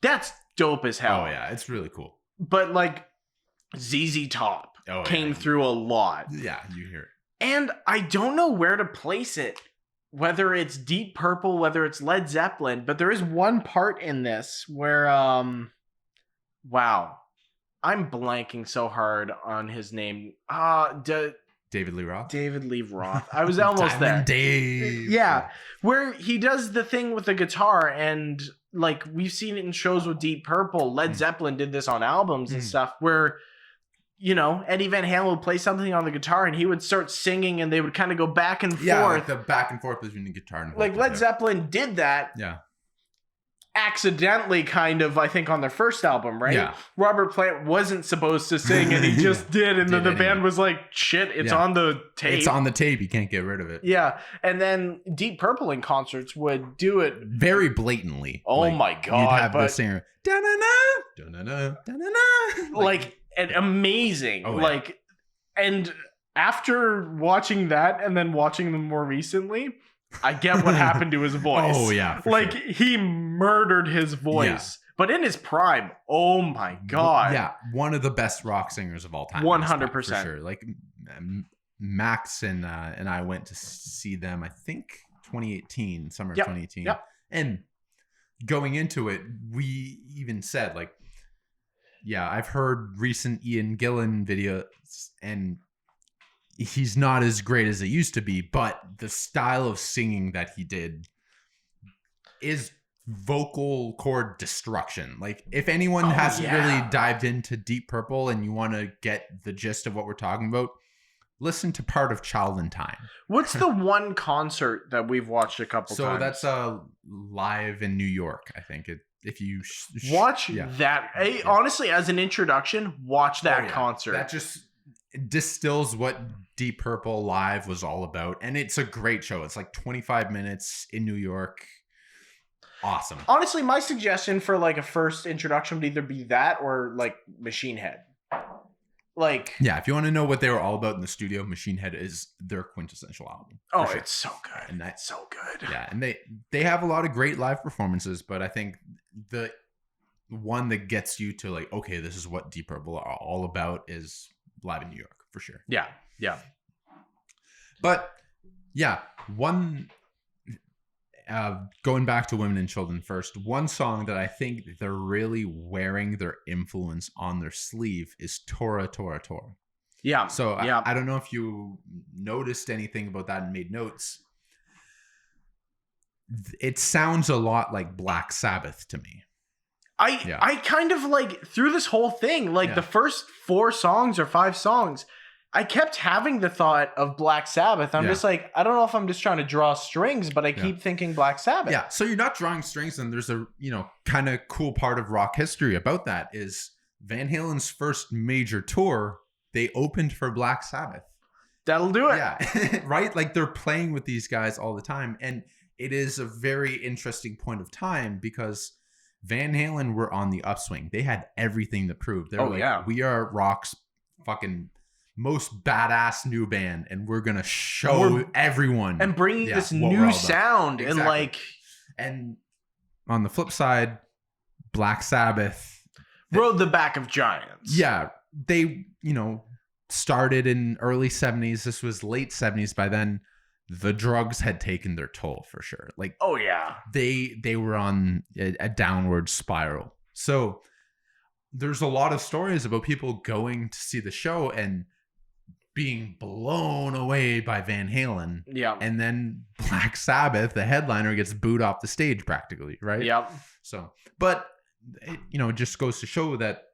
That's dope as hell. Oh, yeah, it's really cool. But ZZ Top came through a lot. Yeah, you hear it. And I don't know where to place it, whether it's Deep Purple, whether it's Led Zeppelin, but there is one part in this where, wow, I'm blanking so hard on his name. David Lee Roth? David Lee Roth. I was almost there. Dave. Yeah, where he does the thing with the guitar and... we've seen it in shows with Deep Purple. Led Zeppelin did this on albums and stuff where, Eddie Van Halen would play something on the guitar and he would start singing and they would kind of go back and forth. Yeah, the back and forth between the guitar and vocal. Led Zeppelin did that. Yeah. Accidentally, kind of, I think, on their first album, right? Yeah. Robert Plant wasn't supposed to sing and he just did. And then the band was like, shit, it's on the tape. It's on the tape. You can't get rid of it. Yeah. And then Deep Purple in concerts would do it very blatantly. Oh my God. You'd have the singer, da-na-na, da-na-na, da-na-na. And amazing. Oh, yeah. And after watching that and then watching them more recently, I get what happened to his voice. Oh, yeah. He murdered his voice. Yeah. But in his prime, oh my God. Yeah. One of the best rock singers of all time. 100%. For sure. Max and I went to see them, I think, 2018, summer of 2018. Yep. And going into it, we even said, I've heard recent Ian Gillan videos and he's not as great as it used to be, but the style of singing that he did is vocal cord destruction. If anyone hasn't really dived into Deep Purple and you want to get the gist of what we're talking about, listen to part of Child in Time. What's the one concert that we've watched a couple times? So that's live in New York, I think. If you watch that, honestly, as an introduction, watch that concert. That just distills what Deep Purple live was all about. And it's a great show. It's like 25 minutes in New York. Awesome. Honestly, my suggestion for like a first introduction would either be that or like Machine Head. Like, yeah, if you want to know what they were all about in the studio, Machine Head is their quintessential album. Oh, sure. It's so good. And that's so good. Yeah, and they have a lot of great live performances, but I think the one that gets you to like, okay, this is what Deep Purple are all about is live in New York for sure. Yeah. Yeah. But yeah, going back to Women and Children first, one song that I think they're really wearing their influence on their sleeve is Tora Tora Tora. Yeah. So I don't know if you noticed anything about that and made notes. It sounds a lot like Black Sabbath to me. I kind of like through this whole thing, like the first 4 songs or 5 songs, I kept having the thought of Black Sabbath. I'm just like, I don't know if I'm just trying to draw strings, but I keep thinking Black Sabbath. Yeah. So you're not drawing strings, and there's a, kind of cool part of rock history about that is Van Halen's first major tour, they opened for Black Sabbath. That'll do it. Yeah. Right? Like they're playing with these guys all the time. And it is a very interesting point of time because Van Halen were on the upswing. They had everything to prove. They were we are rock's fucking most badass new band, and we're gonna show everyone and bringing this new sound. Exactly. And like, and on the flip side, Black Sabbath rode the back of giants. Yeah, they started in early 70s. This was late 70s. By then, the drugs had taken their toll for sure. Like, oh yeah, they were on a downward spiral. So there's a lot of stories about people going to see the show and being blown away by Van Halen. Yeah. And then Black Sabbath, the headliner, gets booed off the stage practically, right? Yep. So, but it just goes to show that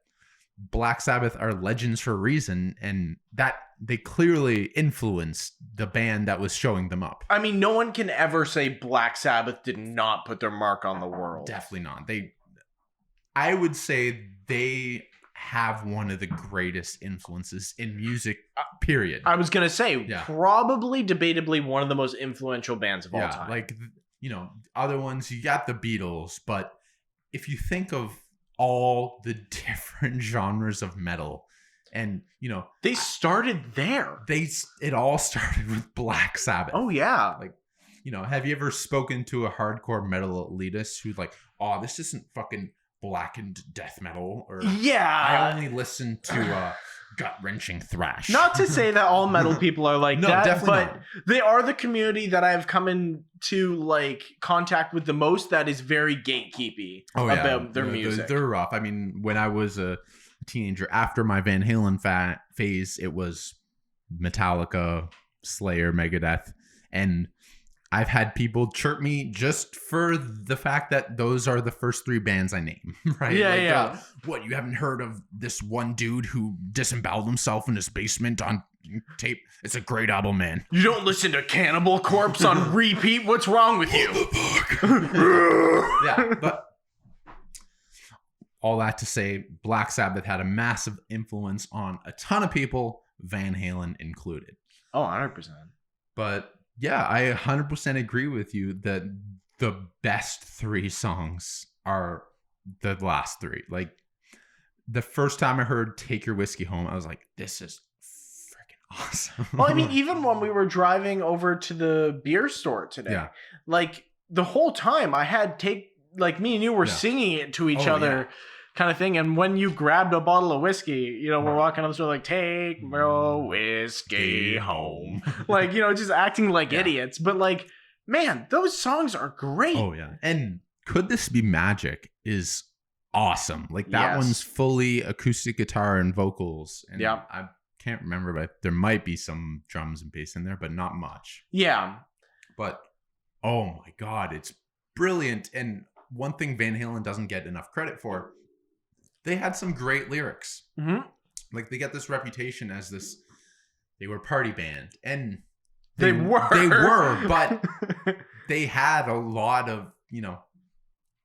Black Sabbath are legends for a reason, and that they clearly influenced the band that was showing them up. I mean, no one can ever say Black Sabbath did not put their mark on the world. Definitely not. I would say they have one of the greatest influences in music, period. I was going to say, probably debatably one of the most influential bands of all time. Like, other ones, you got the Beatles, but if you think of all the different genres of metal, and they started there. It all started with Black Sabbath. Oh yeah. Like, have you ever spoken to a hardcore metal elitist who's like, oh, this isn't fucking blackened death metal, or I only listen to gut-wrenching thrash. Not to say that all metal people are like that, definitely but they are the community that I've come into like contact with the most that is very gatekeepy about their music. They're rough. I mean, when I was a teenager, after my Van Halen phase, it was Metallica, Slayer, Megadeth, and I've had people chirp me just for the fact that those are the first 3 bands I name, right? Yeah, what, you haven't heard of this one dude who disemboweled himself in his basement on tape? It's a great album, man. You don't listen to Cannibal Corpse on repeat? What's wrong with you? Yeah, but all that to say, Black Sabbath had a massive influence on a ton of people, Van Halen included. Oh, 100%. But yeah, I 100% agree with you that the best 3 songs are the last 3. Like, the first time I heard Take Your Whiskey Home, I was like, this is freaking awesome. Well, I mean, even when we were driving over to the beer store today, like, the whole time I had me and you were singing it to each other. Kind of thing. And when you grabbed a bottle of whiskey, we're walking on the store like, take your whiskey home. Like, just acting like idiots. But like, man, those songs are great. Oh yeah. And Could This Be Magic is awesome. Like that one's fully acoustic guitar and vocals. And I can't remember, but there might be some drums and bass in there, but not much. Yeah. But oh my God, it's brilliant. And one thing Van Halen doesn't get enough credit for, they had some great lyrics. Mm-hmm. Like they get this reputation as they were party band, and they were, but they had a lot of,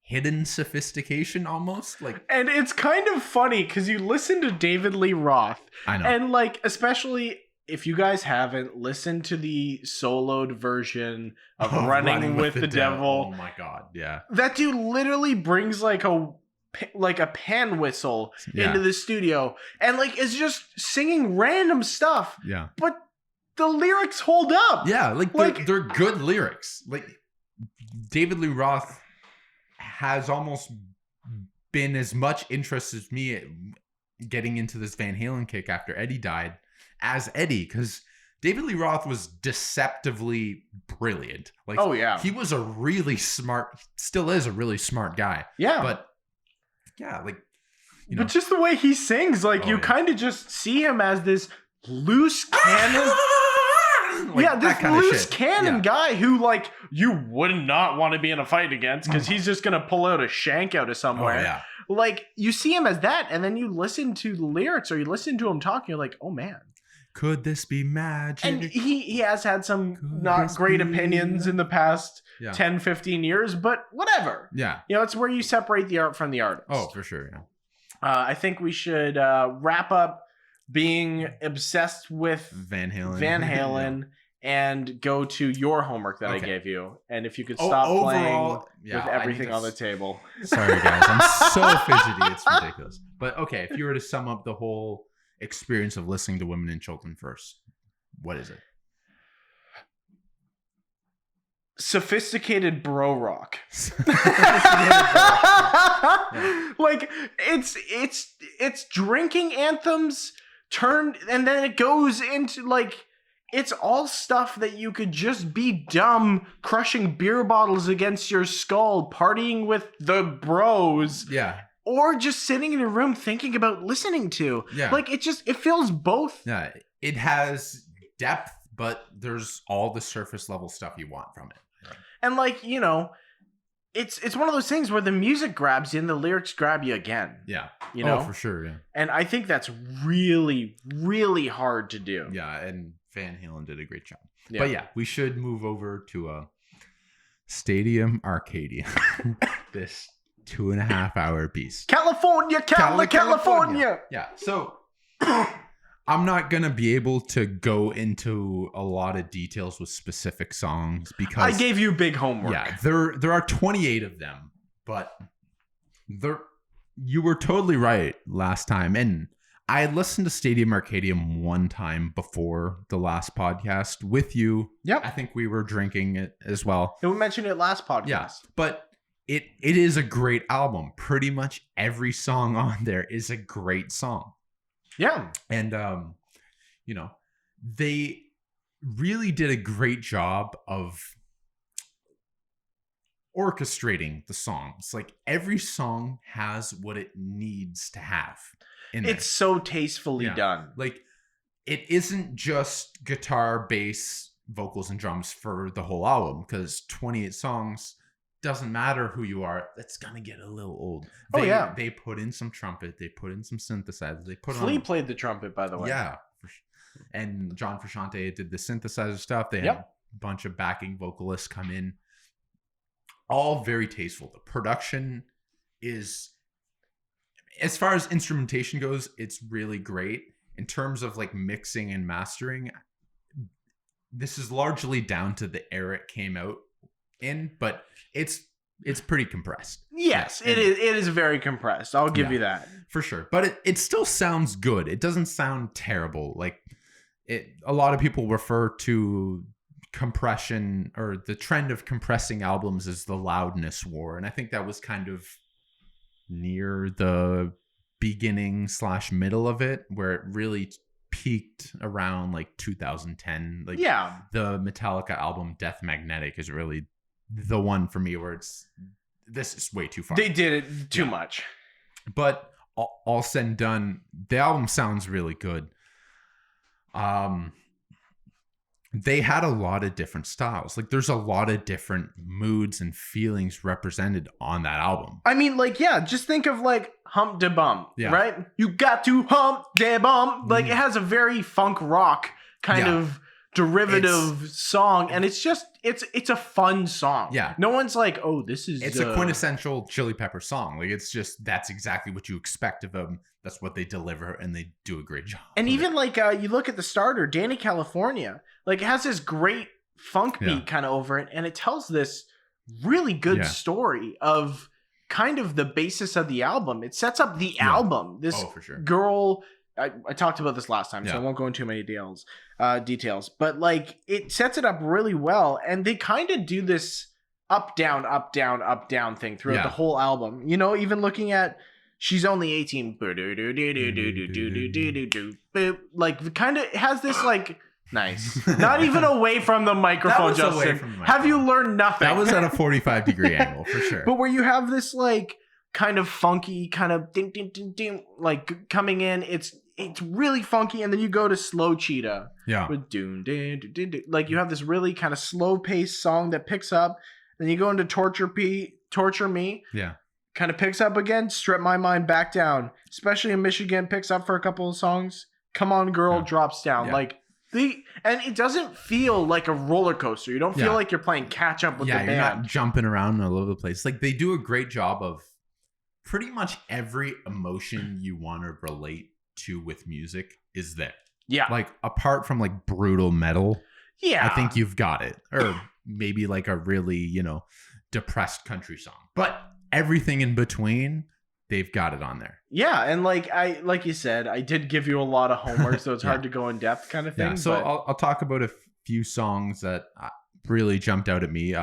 hidden sophistication almost. Like, and it's kind of funny because you listen to David Lee Roth, I know, and like, especially if you guys haven't listened to the soloed version of Running with the Devil. Oh my God. Yeah. That dude literally brings like a pan whistle into the studio and like is just singing random stuff. Yeah. But the lyrics hold up. Yeah, like they're good lyrics. Like David Lee Roth has almost been as much interest as me getting into this Van Halen kick after Eddie died as Eddie, because David Lee Roth was deceptively brilliant. Like, oh yeah, he was a really smart, still is a really smart guy. Yeah, but yeah, like, you know. But just the way he sings, like you kind of just see him as this loose cannon. Like, this loose cannon guy who, like, you would not want to be in a fight against because he's just gonna pull out a shank out of somewhere. Oh, yeah. Like, you see him as that, and then you listen to the lyrics or you listen to him talking, you're like, oh man. Could this be magic? And he has had some not great opinions in the past 10, 15 years, but whatever. Yeah. You know, it's where you separate the art from the artist. Oh, for sure, yeah. I think we should wrap up being obsessed with Van Halen and go to your homework that I gave you. And if you could stop playing with everything on the table. Sorry, guys. I'm so fidgety. It's ridiculous. But okay, if you were to sum up the whole experience of listening to Women and Children first, what is it? Sophisticated bro rock. Like it's drinking anthems turned, and then it goes into like, it's all stuff that you could just be dumb, crushing beer bottles against your skull, partying with the bros. Yeah. Or just sitting in a room thinking about listening to. Yeah. Like, it feels both. Yeah. It has depth, but there's all the surface level stuff you want from it. Right? And like, you know, it's one of those things where the music grabs you and the lyrics grab you again. Yeah. You know? Oh, for sure, yeah. And I think that's really, really hard to do. Yeah, and Van Halen did a great job. Yeah. But yeah, we should move over to a Stadium Arcadia. This 2.5 hour piece. California. Yeah. So I'm not going to be able to go into a lot of details with specific songs because I gave you big homework. Yeah. There are 28 of them, but you were totally right last time. And I had listened to Stadium Arcadium one time before the last podcast with you. Yep. I think we were drinking it as well. And we mentioned it last podcast. Yeah. But it is a great album. Pretty much every song on there is a great song. Yeah. And, you know, they really did a great job of orchestrating the songs. Like, every song has what it needs to have. It's so tastefully done. Like, it isn't just guitar, bass, vocals, and drums for the whole album, because 28 songs, doesn't matter who you are, that's gonna get a little old. They put in some trumpet, they put in some synthesizers, they put Flea played the trumpet, by the way. Yeah. And John Frusciante did the synthesizer stuff. They had a bunch of backing vocalists come in. All very tasteful. The production is, as far as instrumentation goes, it's really great. In terms of like mixing and mastering, this is largely down to the era it came out in, but it's pretty compressed. Yes, it is very compressed. I'll give you that. For sure. But it still sounds good. It doesn't sound terrible. Like, a lot of people refer to compression, or the trend of compressing albums, as the loudness war. And I think that was kind of near the beginning / middle of it, where it really peaked around like 2010. Like, the Metallica album Death Magnetic is really the one for me where this is way too far. They did it too much. But all said and done, the album sounds really good. They had a lot of different styles. Like, there's a lot of different moods and feelings represented on that album. I mean, like, just think of like Hump de Bum, right? You got to hump de bum. Like, it has a very funk rock kind of derivative song, and it's a fun song. Yeah. No one's like, oh, this is it's a quintessential Chili Pepper song. Like, it's just, that's exactly what you expect of them. That's what they deliver, and they do a great job. And even like you look at the starter, Danny California, like it has this great funk beat kind of over it, and it tells this really good story of kind of the basis of the album. It sets up the album. This for sure. girl, I talked about this last time, so I won't go into too many details, but like it sets it up really well, and they kind of do this up down thing throughout the whole album. You know, even looking at She's Only 18, like kind of has this like nice, not even away from the microphone, Justin. Have you learned nothing? That was at a 45-degree angle for sure. But where you have this like kind of funky, kind of ding ding ding ding, like coming in, it's really funky, and then you go to Slow Cheetah, with doom ding ding ding, like you have this really kind of slow paced song that picks up, then you go into Torture Me, kind of picks up again, Strip My Mind Back Down, especially in Michigan, picks up for a couple of songs, Come On Girl drops down, like. And it doesn't feel like a roller coaster. You don't feel like you're playing catch up with the band. You're not jumping around all over the place. Like, they do a great job of pretty much every emotion you want to relate to with music is there. Yeah. Like, apart from like brutal metal. Yeah. I think you've got it. Or maybe like a really, depressed country song. But everything in between, they've got it on there. Yeah, and like you said, I did give you a lot of homework, so it's hard to go in depth kind of thing. Yeah, so I'll talk about a few songs that really jumped out at me.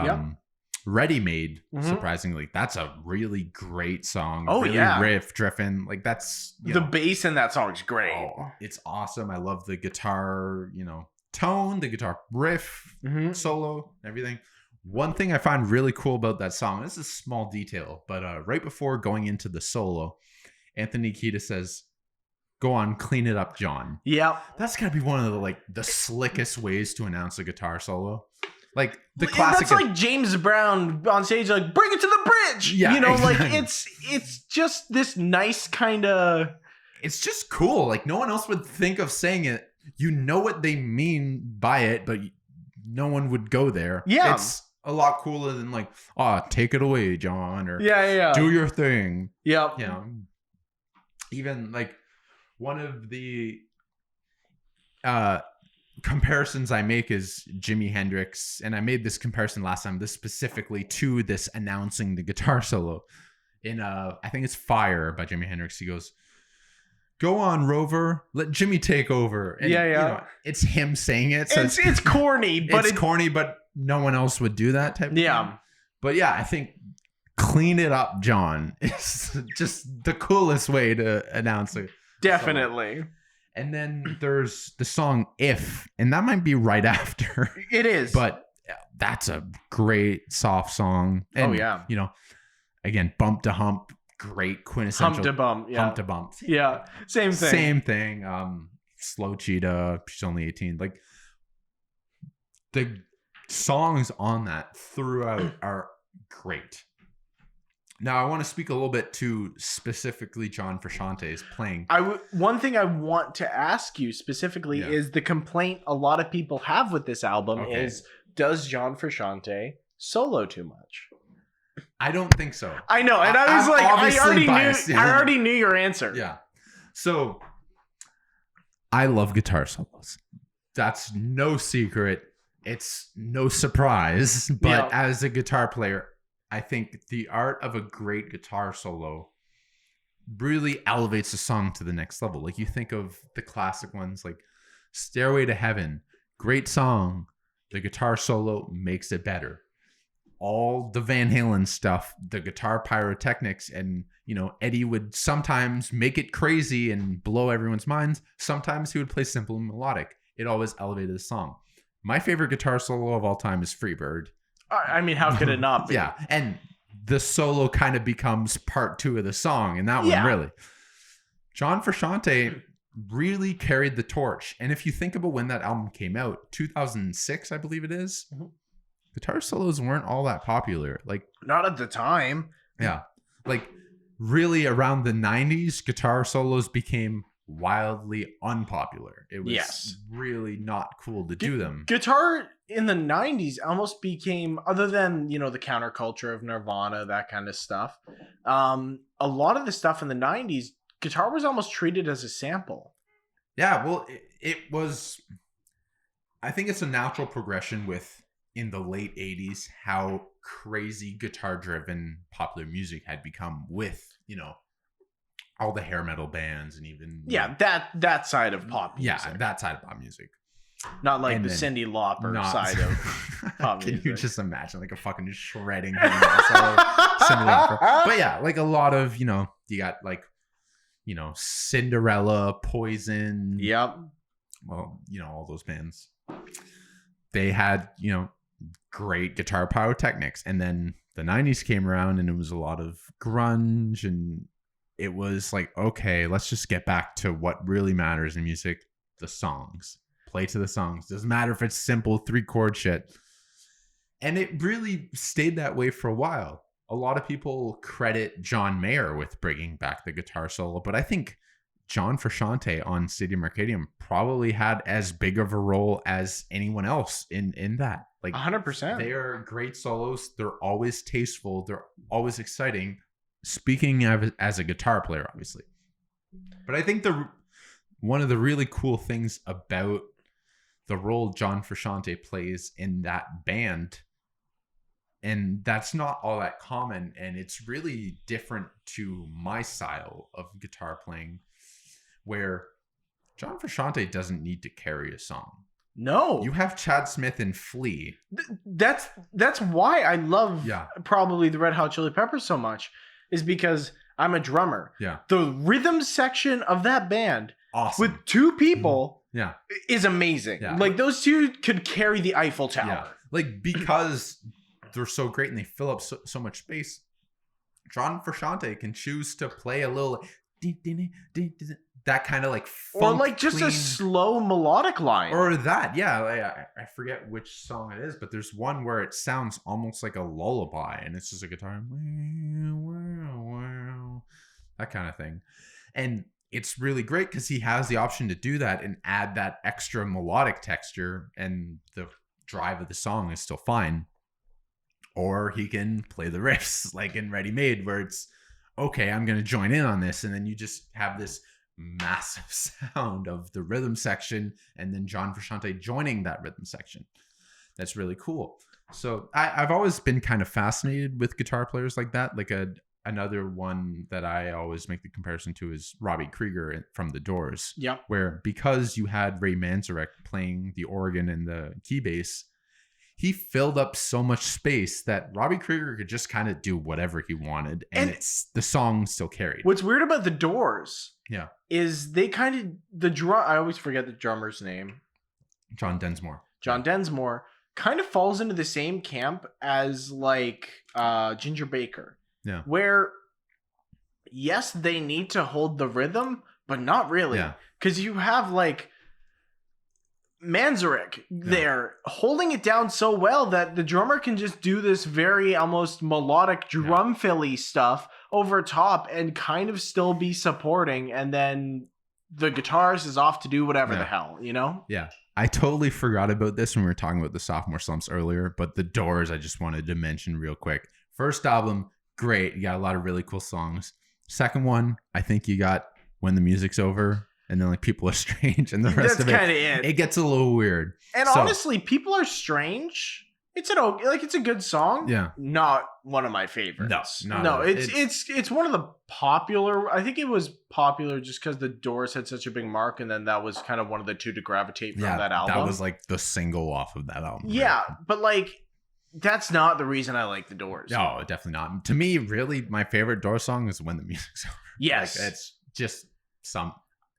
Ready Made, surprisingly, that's a really great song. Oh, really riff driven. Like, that's the bass in that song is great. Oh, it's awesome. I love the guitar, tone, the guitar riff, solo, everything. One thing I find really cool about that song, this is a small detail, but right before going into the solo, Anthony Kiedis says, "Go on, clean it up, John." Yeah. That's got to be one of the slickest ways to announce a guitar solo. Like the classic. That's like James Brown on stage, like, bring it to the bridge. Yeah. Exactly. Like it's just this nice kind of. It's just cool. Like, no one else would think of saying it. You know what they mean by it, but no one would go there. Yeah. It's a lot cooler than like, take it away, John, or do your thing. Yeah. Even like one of the comparisons I make is Jimi Hendrix, and I made this comparison last time, this specifically to this announcing the guitar solo in I think it's Fire by Jimi Hendrix. He goes, "Go on, Rover, let Jimmy take over." And, it's him saying it. So it's corny, but it's corny, but no one else would do that type of thing. But I think "Clean It Up, John" is just the coolest way to announce it. Definitely. So, and then there's the song "If," and that might be right after. It is. But that's a great soft song. And, again, Bump to Hump, great quintessential. Hump to Bump. Yeah. Hump to Bump. Yeah. Same thing. Slow Cheetah, She's Only 18. Like, the songs on that throughout are great. Now, I want to speak a little bit to specifically John Frusciante's playing. One thing I want to ask you specifically is the complaint a lot of people have with this album is, does John Frusciante solo too much? I don't think so. I know, and I was like, I already knew your answer. Yeah. So, I love guitar solos. That's no secret. It's no surprise. But as a guitar player, I think the art of a great guitar solo really elevates the song to the next level. Like, you think of the classic ones like Stairway to Heaven, great song. The guitar solo makes it better. All the Van Halen stuff, the guitar pyrotechnics, and, Eddie would sometimes make it crazy and blow everyone's minds. Sometimes he would play simple and melodic. It always elevated the song. My favorite guitar solo of all time is Freebird. I mean, how could it not be? Yeah, and the solo kind of becomes part 2 of the song in that one, really. John Frusciante really carried the torch. And if you think about when that album came out, 2006, I believe it is, guitar solos weren't all that popular. Like, not at the time. Yeah. Like, really around the 90s, guitar solos became wildly unpopular. It was really not cool to do them. Guitar in the 90s almost became, other than, you know, the counterculture of Nirvana, that kind of stuff, a lot of the stuff in the 90s, guitar was almost treated as a sample. Yeah, well, it was, I think it's a natural progression with, in the late 80s, how crazy guitar-driven popular music had become with, you know, all the hair metal bands and even... Yeah, that side of pop music. Yeah, that side of pop music. Not like the Cyndi Lauper side of pop music. Can you just imagine like a fucking shredding hair metal Cyndi Lauper? But yeah, like a lot of, you know, you got like, you know, Cinderella, Poison. Yep. Well, you know, all those bands. They had, you know, great guitar pyrotechnics. And then the 90s came around and it was a lot of grunge, and it was like, okay, let's just get back to what really matters in music, the songs. Play to the songs. Doesn't matter if it's simple 3-chord shit. And it really stayed that way for a while. A lot of people credit John Mayer with bringing back the guitar solo, but I think John Frusciante on Stadium Arcadium probably had as big of a role as anyone else in that. Like 100%. They are great solos. They're always tasteful. They're always exciting. Speaking of as a guitar player, obviously. But I think one of the really cool things about the role John Frusciante plays in that band, and that's not all that common, and it's really different to my style of guitar playing, where John Frusciante doesn't need to carry a song. No. You have Chad Smith and Flea. That's why I love probably the Red Hot Chili Peppers so much, is because I'm a drummer. Yeah. The rhythm section of that band, awesome, with 2 people, is amazing. Yeah. Like those 2 could carry the Eiffel Tower. Yeah. Like, because they're so great and they fill up so much space, John Frusciante can choose to play a little that kind of like funk, or like just a slow melodic line, or that I forget which song it is, but there's one where it sounds almost like a lullaby and it's just a guitar, that kind of thing. And it's really great because he has the option to do that and add that extra melodic texture, and the drive of the song is still fine. Or he can play the riffs like in Ready Made, where it's, okay, I'm going to join in on this. And then you just have this massive sound of the rhythm section, and then John Frusciante joining that rhythm section. That's really cool. So I've always been kind of fascinated with guitar players like that. Like another one that I always make the comparison to is Robbie Krieger from The Doors. Yeah. Where, because you had Ray Manzarek playing the organ and the key bass, he filled up so much space that Robbie Krieger could just kind of do whatever he wanted, and the song still carried. What's weird about The Doors, is they kind of I always forget the drummer's name. John Densmore. John Densmore kind of falls into the same camp as like Ginger Baker. Yeah. Where, yes, they need to hold the rhythm, but not really. Yeah. Because you have like Manzarek there holding it down so well that the drummer can just do this very almost melodic drum filly stuff over top and kind of still be supporting, and then the guitarist is off to do whatever the hell, you know? Yeah. I totally forgot about this when we were talking about the Sophomore Slumps earlier, but The Doors I just wanted to mention real quick. First album, great. You got a lot of really cool songs. Second one, I think you got When the Music's Over, and then like People Are Strange, and the rest of it. That's kind of it. It gets a little weird. And honestly, People Are Strange, it's a good song. Yeah. Not one of my favorites. No. It's one of the popular. I think it was popular just because The Doors had such a big mark, and then that was kind of one of the 2 to gravitate from that album. That was like the single off of that album. Yeah, right? But like, that's not the reason I like The Doors. No, definitely not. To me, really, my favorite Doors song is When the Music's Over. Yes. Like, it's just some...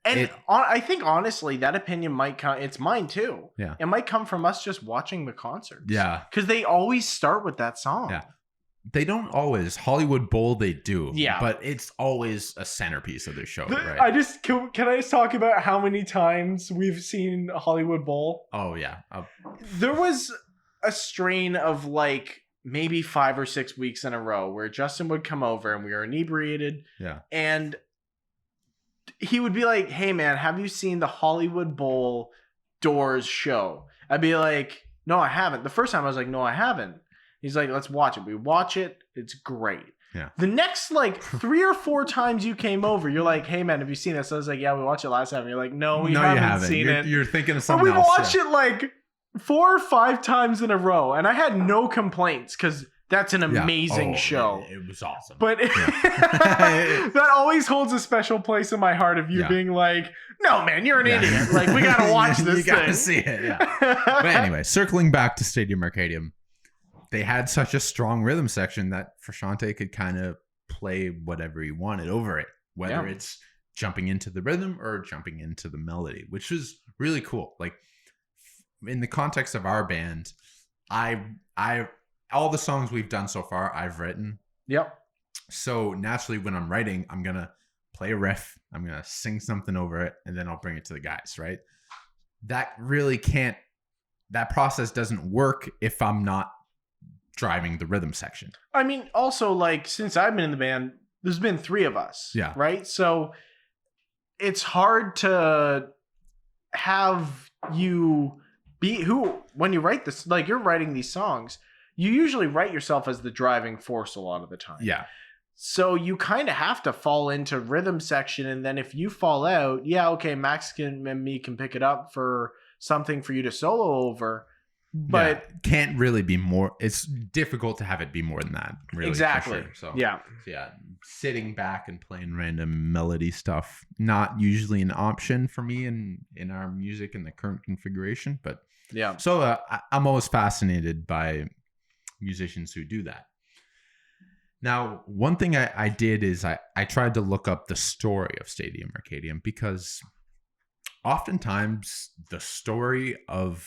And I think, honestly, that opinion might come... It's mine, too. Yeah. It might come from us just watching the concerts. Yeah. Because they always start with that song. Yeah. They don't always. Hollywood Bowl, they do. Yeah. But it's always a centerpiece of their show, right? Can I just talk about how many times we've seen Hollywood Bowl? Oh, yeah. There was a strain of, like, maybe 5 or 6 weeks in a row where Justin would come over and we were inebriated. Yeah. And he would be like, hey man, have you seen the Hollywood Bowl Doors show? I'd be like, no, I haven't. The first time I was like, no, I haven't. He's like, let's watch it. We watch it. It's great. Yeah. The next like 3 or 4 times you came over, you're like, hey man, have you seen this? I was like, yeah, we watched it last time. You're like, no, we haven't seen it. You're thinking of But something we else. watched it like 4 or 5 times in a row, and I had no complaints because that's an amazing show. It was awesome. But that always holds a special place in my heart of you being like, no, man, you're an idiot. Like, we got to watch this You got to see it, yeah. But anyway, circling back to Stadium Arcadium, they had such a strong rhythm section that Frusciante could kind of play whatever he wanted over it, whether it's jumping into the rhythm or jumping into the melody, which was really cool. Like, in the context of our band, I all the songs we've done so far, I've written. Yep. So naturally, when I'm writing, I'm going to play a riff. I'm going to sing something over it, and then I'll bring it to the guys, right? That process doesn't work if I'm not driving the rhythm section. I mean, also, like, since I've been in the band, there's been 3 of us. Yeah. Right? So it's hard to have you be when you write this, like, you're writing these songs, you usually write yourself as the driving force a lot of the time. Yeah. So you kind of have to fall into rhythm section, and then if you fall out, okay, Max and me can pick it up for something for you to solo over, but can't really be more. It's difficult to have it be more than that. Really, exactly. For sure. So yeah, sitting back and playing random melody stuff, not usually an option for me in our music in the current configuration, but yeah. So I'm always fascinated by musicians who do that. Now, one thing I did is I tried to look up the story of Stadium Arcadium, because oftentimes the story of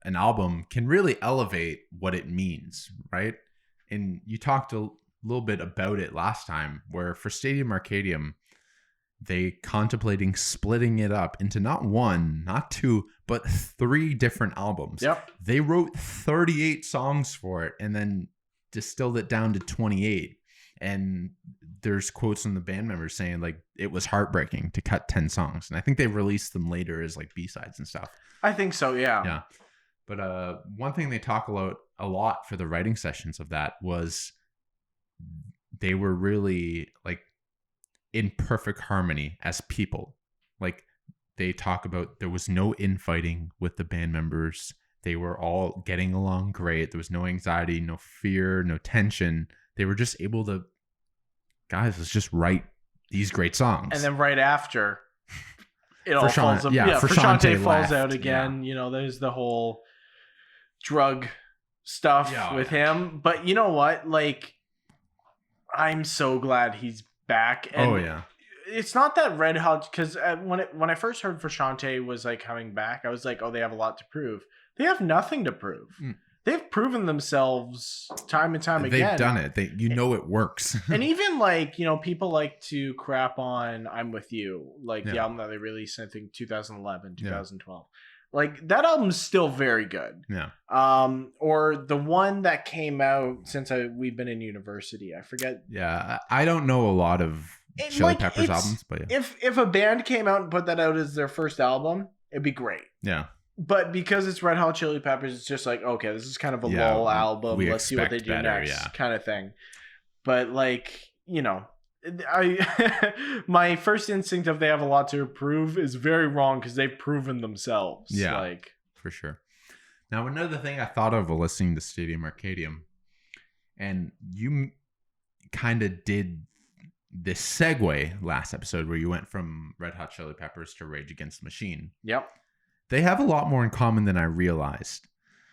an album can really elevate what it means, right? And you talked a little bit about it last time, where for Stadium Arcadium, they contemplating splitting it up into not 1, not 2, but 3 different albums. Yep. They wrote 38 songs for it and then distilled it down to 28. And there's quotes from the band members saying, like, it was heartbreaking to cut 10 songs. And I think they released them later as like B-sides and stuff. I think so, yeah. Yeah. But one thing they talk about a lot for the writing sessions of that was they were really like in perfect harmony as people. Like, they talk about there was no infighting with the band members. They were all getting along great. There was no anxiety, no fear, no tension. They were just able to, guys, let's just write these great songs. And then right after, it all falls up. Yeah, Frusciante falls out again. Yeah. There's the whole drug stuff with him. But you know what? Like, I'm so glad he's back. And it's not that Red Hot, because when I first heard Frusciante was like coming back, I was like, oh, they have a lot to prove. They have nothing to prove. They've proven themselves time and time again. They've done it. It works. And even like, people like to crap on I'm With You, like the album that they released, I think 2011, 2012. Like, that album's still very good. Yeah. Or the one that came out since we've been in university. I forget. Yeah. I don't know a lot of Chili Peppers albums, but if a band came out and put that out as their first album, it'd be great. Yeah. But because it's Red Hot Chili Peppers, it's just like, okay, this is kind of a lull album. Let's see what they do next, kind of thing. But like, my first instinct of they have a lot to prove is very wrong, because they've proven themselves. Yeah, like, for sure. Now, another thing I thought of while listening to Stadium Arcadium, and you kind of did this segue last episode where you went from Red Hot Chili Peppers to Rage Against the Machine. Yep. They have a lot more in common than I realized.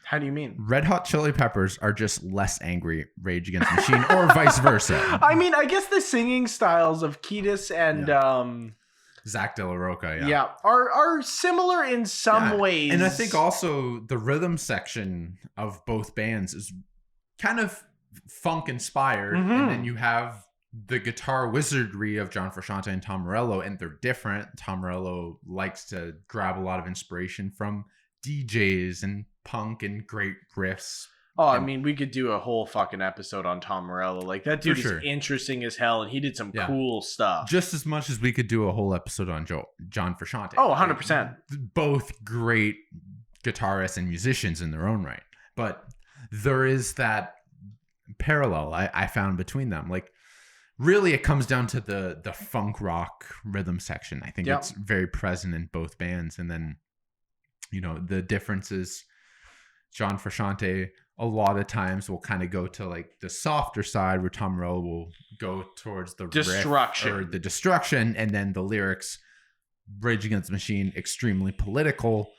How do you mean? Red Hot Chili Peppers are just less angry Rage Against the Machine, or vice versa. I mean, I guess the singing styles of Kiedis and Zach De La Rocha, are similar in some ways. And I think also the rhythm section of both bands is kind of funk inspired, and then you have the guitar wizardry of John Frusciante and Tom Morello, and they're different. Tom Morello likes to grab a lot of inspiration from DJs and punk and great riffs. Oh, I mean, we could do a whole fucking episode on Tom Morello. Like, that dude is interesting as hell, and he did some cool stuff. Just as much as we could do a whole episode on John Frusciante. Oh, 100%. Both great guitarists and musicians in their own right. But there is that parallel I found between them. Like, really, it comes down to the funk rock rhythm section. I think it's very present in both bands. And then, you know, the difference is John Frusciante a lot of times will kind of go to like the softer side, where Tom Morello will go towards the destruction riff or the destruction, and then the lyrics, Rage Against the Machine, extremely political.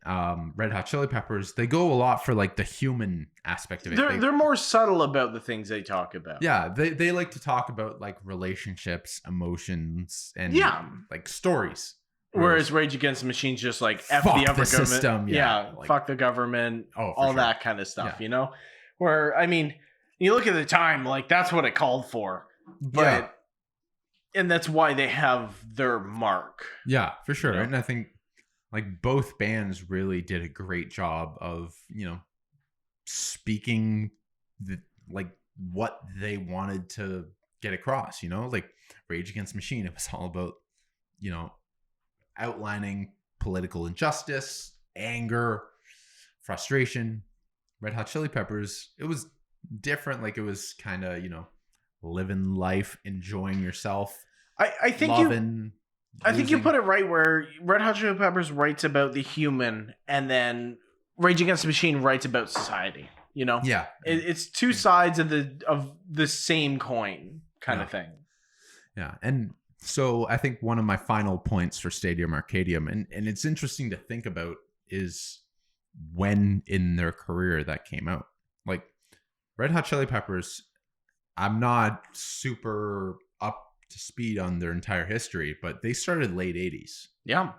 Red Hot Chili Peppers, they go a lot for like the human aspect of it. They're more subtle about the things they talk about. Yeah, they like to talk about like relationships, emotions, and like stories. Whereas Rage Against the Machine's just like F the government. System, like, fuck the government, all that kind of stuff, you know? Where, I mean, you look at the time, like, that's what it called for. But, and that's why they have their mark. Yeah, for sure. You know? And I think, like, both bands really did a great job of, you know, speaking, like, what they wanted to get across, you know? Like, Rage Against the Machine, it was all about, you know, outlining political injustice, anger, frustration. Red Hot Chili Peppers, it was different. Like, it was kind of, you know, living life, enjoying yourself. I think you put it right, where Red Hot Chili Peppers writes about the human, and then Rage Against the Machine writes about society. You know, it's two sides of the same coin kind of thing. Yeah, and so I think one of my final points for Stadium Arcadium, and it's interesting to think about, is when in their career that came out. Like, Red Hot Chili Peppers, I'm not super up to speed on their entire history, but they started late 80s. Yeah.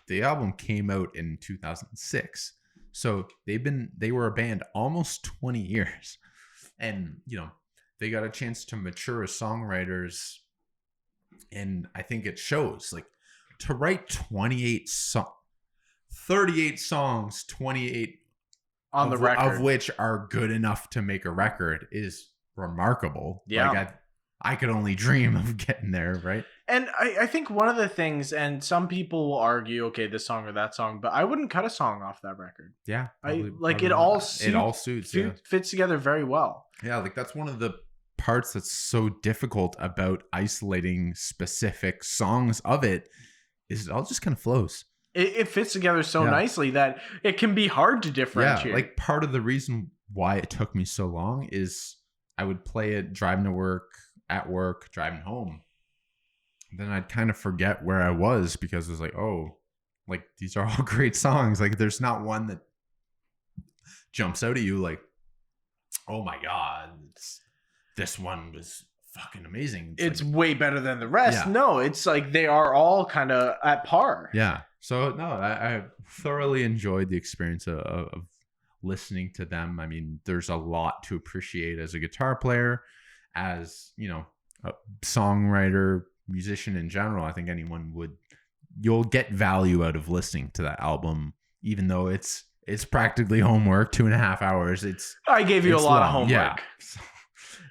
The album came out in 2006. So they were a band almost 20 years. And, you know, they got a chance to mature as songwriters. And I think it shows, like, to write 38 songs, 28 on the record, of which are good enough to make a record, is remarkable. Yeah. Like, I could only dream of getting there, right? And I think one of the things, and some people will argue, okay, this song or that song, but I wouldn't cut a song off that record. Yeah. It all suits. Fits together very well. Yeah, like, that's one of the parts that's so difficult about isolating specific songs of it, is it all just kind of flows. It fits together so nicely that it can be hard to differentiate. Yeah, like, part of the reason why it took me so long is I would play it driving to work, at work, driving home. Then I'd kind of forget where I was, because it was like, oh, like, these are all great songs. Like, there's not one that jumps out at you like, oh my God, this one was fucking amazing. It's like, way better than the rest. Yeah. No, it's like they are all kind of at par. Yeah. So, no, I thoroughly enjoyed the experience of listening to them. I mean, there's a lot to appreciate as a guitar player, as, you know, a songwriter, musician in general. I think you'll get value out of listening to that album, even though it's practically homework, 2.5 hours. I gave you a lot of homework. Yeah.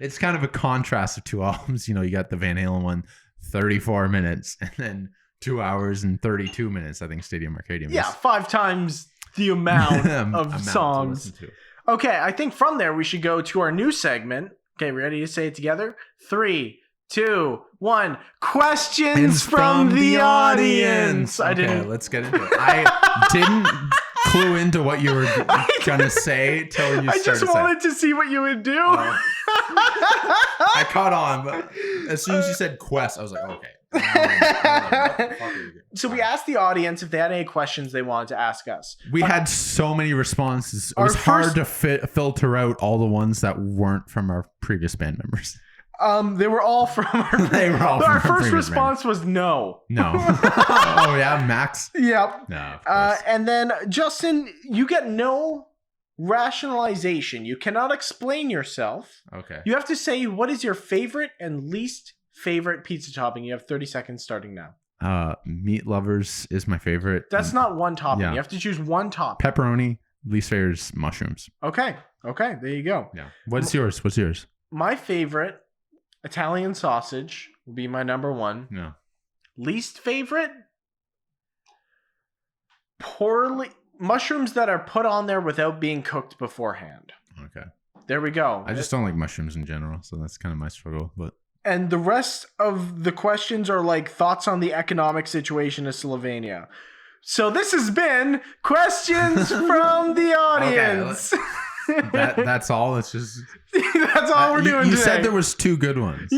It's kind of a contrast of two albums. You know, you got the Van Halen one, 34 minutes, and then 2 hours and 32 minutes, I think Stadium Arcadium. Yeah, 5 times the amount of songs. Okay, I think from there we should go to our new segment. Okay, ready to say it together? 3, 2, 1. Questions from the audience. Okay, let's get into it. I didn't clue into what you were gonna say till you started. I just wanted to see what you would do. I caught on, but as soon as you said quest, I was like, okay. So we asked the audience if they had any questions they wanted to ask us. We had so many responses. It was hard to filter out all the ones that weren't from our previous band members. They were all from our first response was no. Oh yeah, Max. Yep. No, of course. And then Justin, you get no rationalization. You cannot explain yourself. Okay. You have to say what is your favorite and least favorite pizza topping. You have 30 seconds starting now. Meat lovers is my favorite. That's not one topping. Yeah. You have to choose one topping. Pepperoni, Least favorite is mushrooms. Okay. There you go. Yeah. What's yours? My favorite, Italian sausage, will be my number one. Yeah. Least favorite, mushrooms that are put on there without being cooked beforehand. Okay. There we go. I just don't like mushrooms in general, so that's kind of my struggle. But and the rest of the questions are like thoughts on the economic situation of Slovenia. So this has been questions from the audience. Okay, that's all. It's just that's all we're doing. You today. said there was 2 good ones.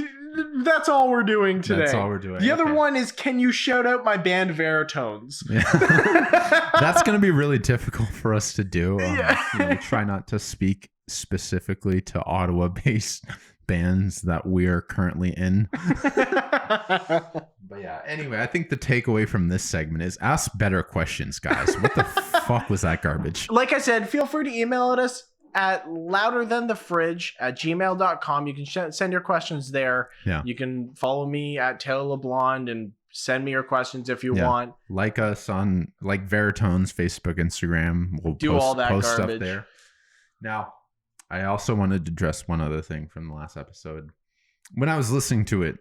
That's all we're doing today. That's all we're doing. The other one is, can you shout out my band Veritones? Yeah. That's going to be really difficult for us to do. We try not to speak specifically to Ottawa-based bands that we are currently in. But yeah, anyway, I think the takeaway from this segment is ask better questions, guys. What the fuck was that garbage? Like I said, feel free to email us at louderthanthefridge@gmail.com. You can send your questions there. Yeah. You can follow me at Taylor LeBlond and send me your questions if you want. Like us on Veritones, Facebook, Instagram. We'll do all that post garbage stuff there. Now, I also wanted to address one other thing from the last episode. When I was listening to it,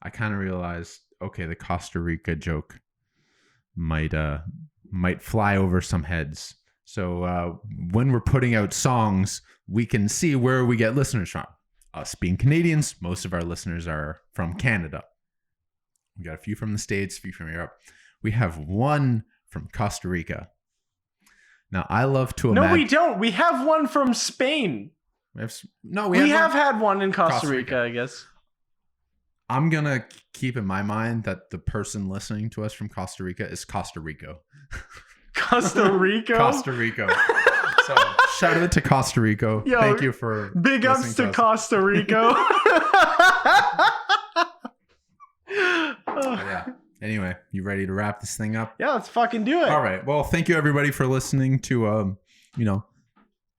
I kind of realized, okay, the Costa Rica joke might fly over some heads. So when we're putting out songs, we can see where we get listeners from. Us being Canadians, most of our listeners are from Canada. We got a few from the States, a few from Europe. We have one from Costa Rica. Now, I love to imagine... No, we don't. We have one from Spain. We have had one in Costa Rica, I guess. I'm going to keep in my mind that the person listening to us from Costa Rica is Costa Rico. Costa Rica? Costa Rica. So, shout out to Costa Rica. Thank you for big ups to Costa Rica. Yeah. Anyway, you ready to wrap this thing up? Yeah, let's fucking do it. All right. Well, thank you everybody for listening to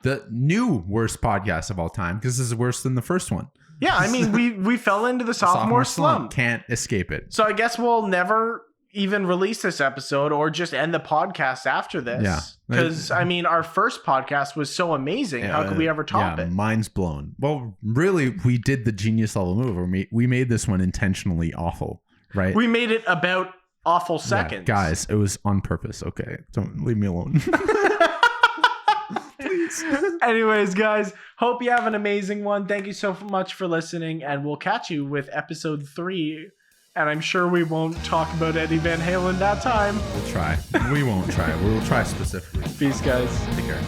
the new worst podcast of all time, because this is worse than the first one. Yeah, I mean, we fell into the sophomore slump. Can't escape it. So I guess we'll never even release this episode or just end the podcast after this. Yeah. Because, I mean, our first podcast was so amazing. How could we ever top it? Mind's blown. Well, really, we did the genius level move. We made this one intentionally awful, right? We made it about awful seconds. Yeah, guys, it was on purpose. Okay, don't leave me alone. Please. Anyways, guys, hope you have an amazing one. Thank you so much for listening, and we'll catch you with episode 3. And I'm sure we won't talk about Eddie Van Halen that time. We'll try. We won't try. We'll try specifically. Peace, guys. Take care.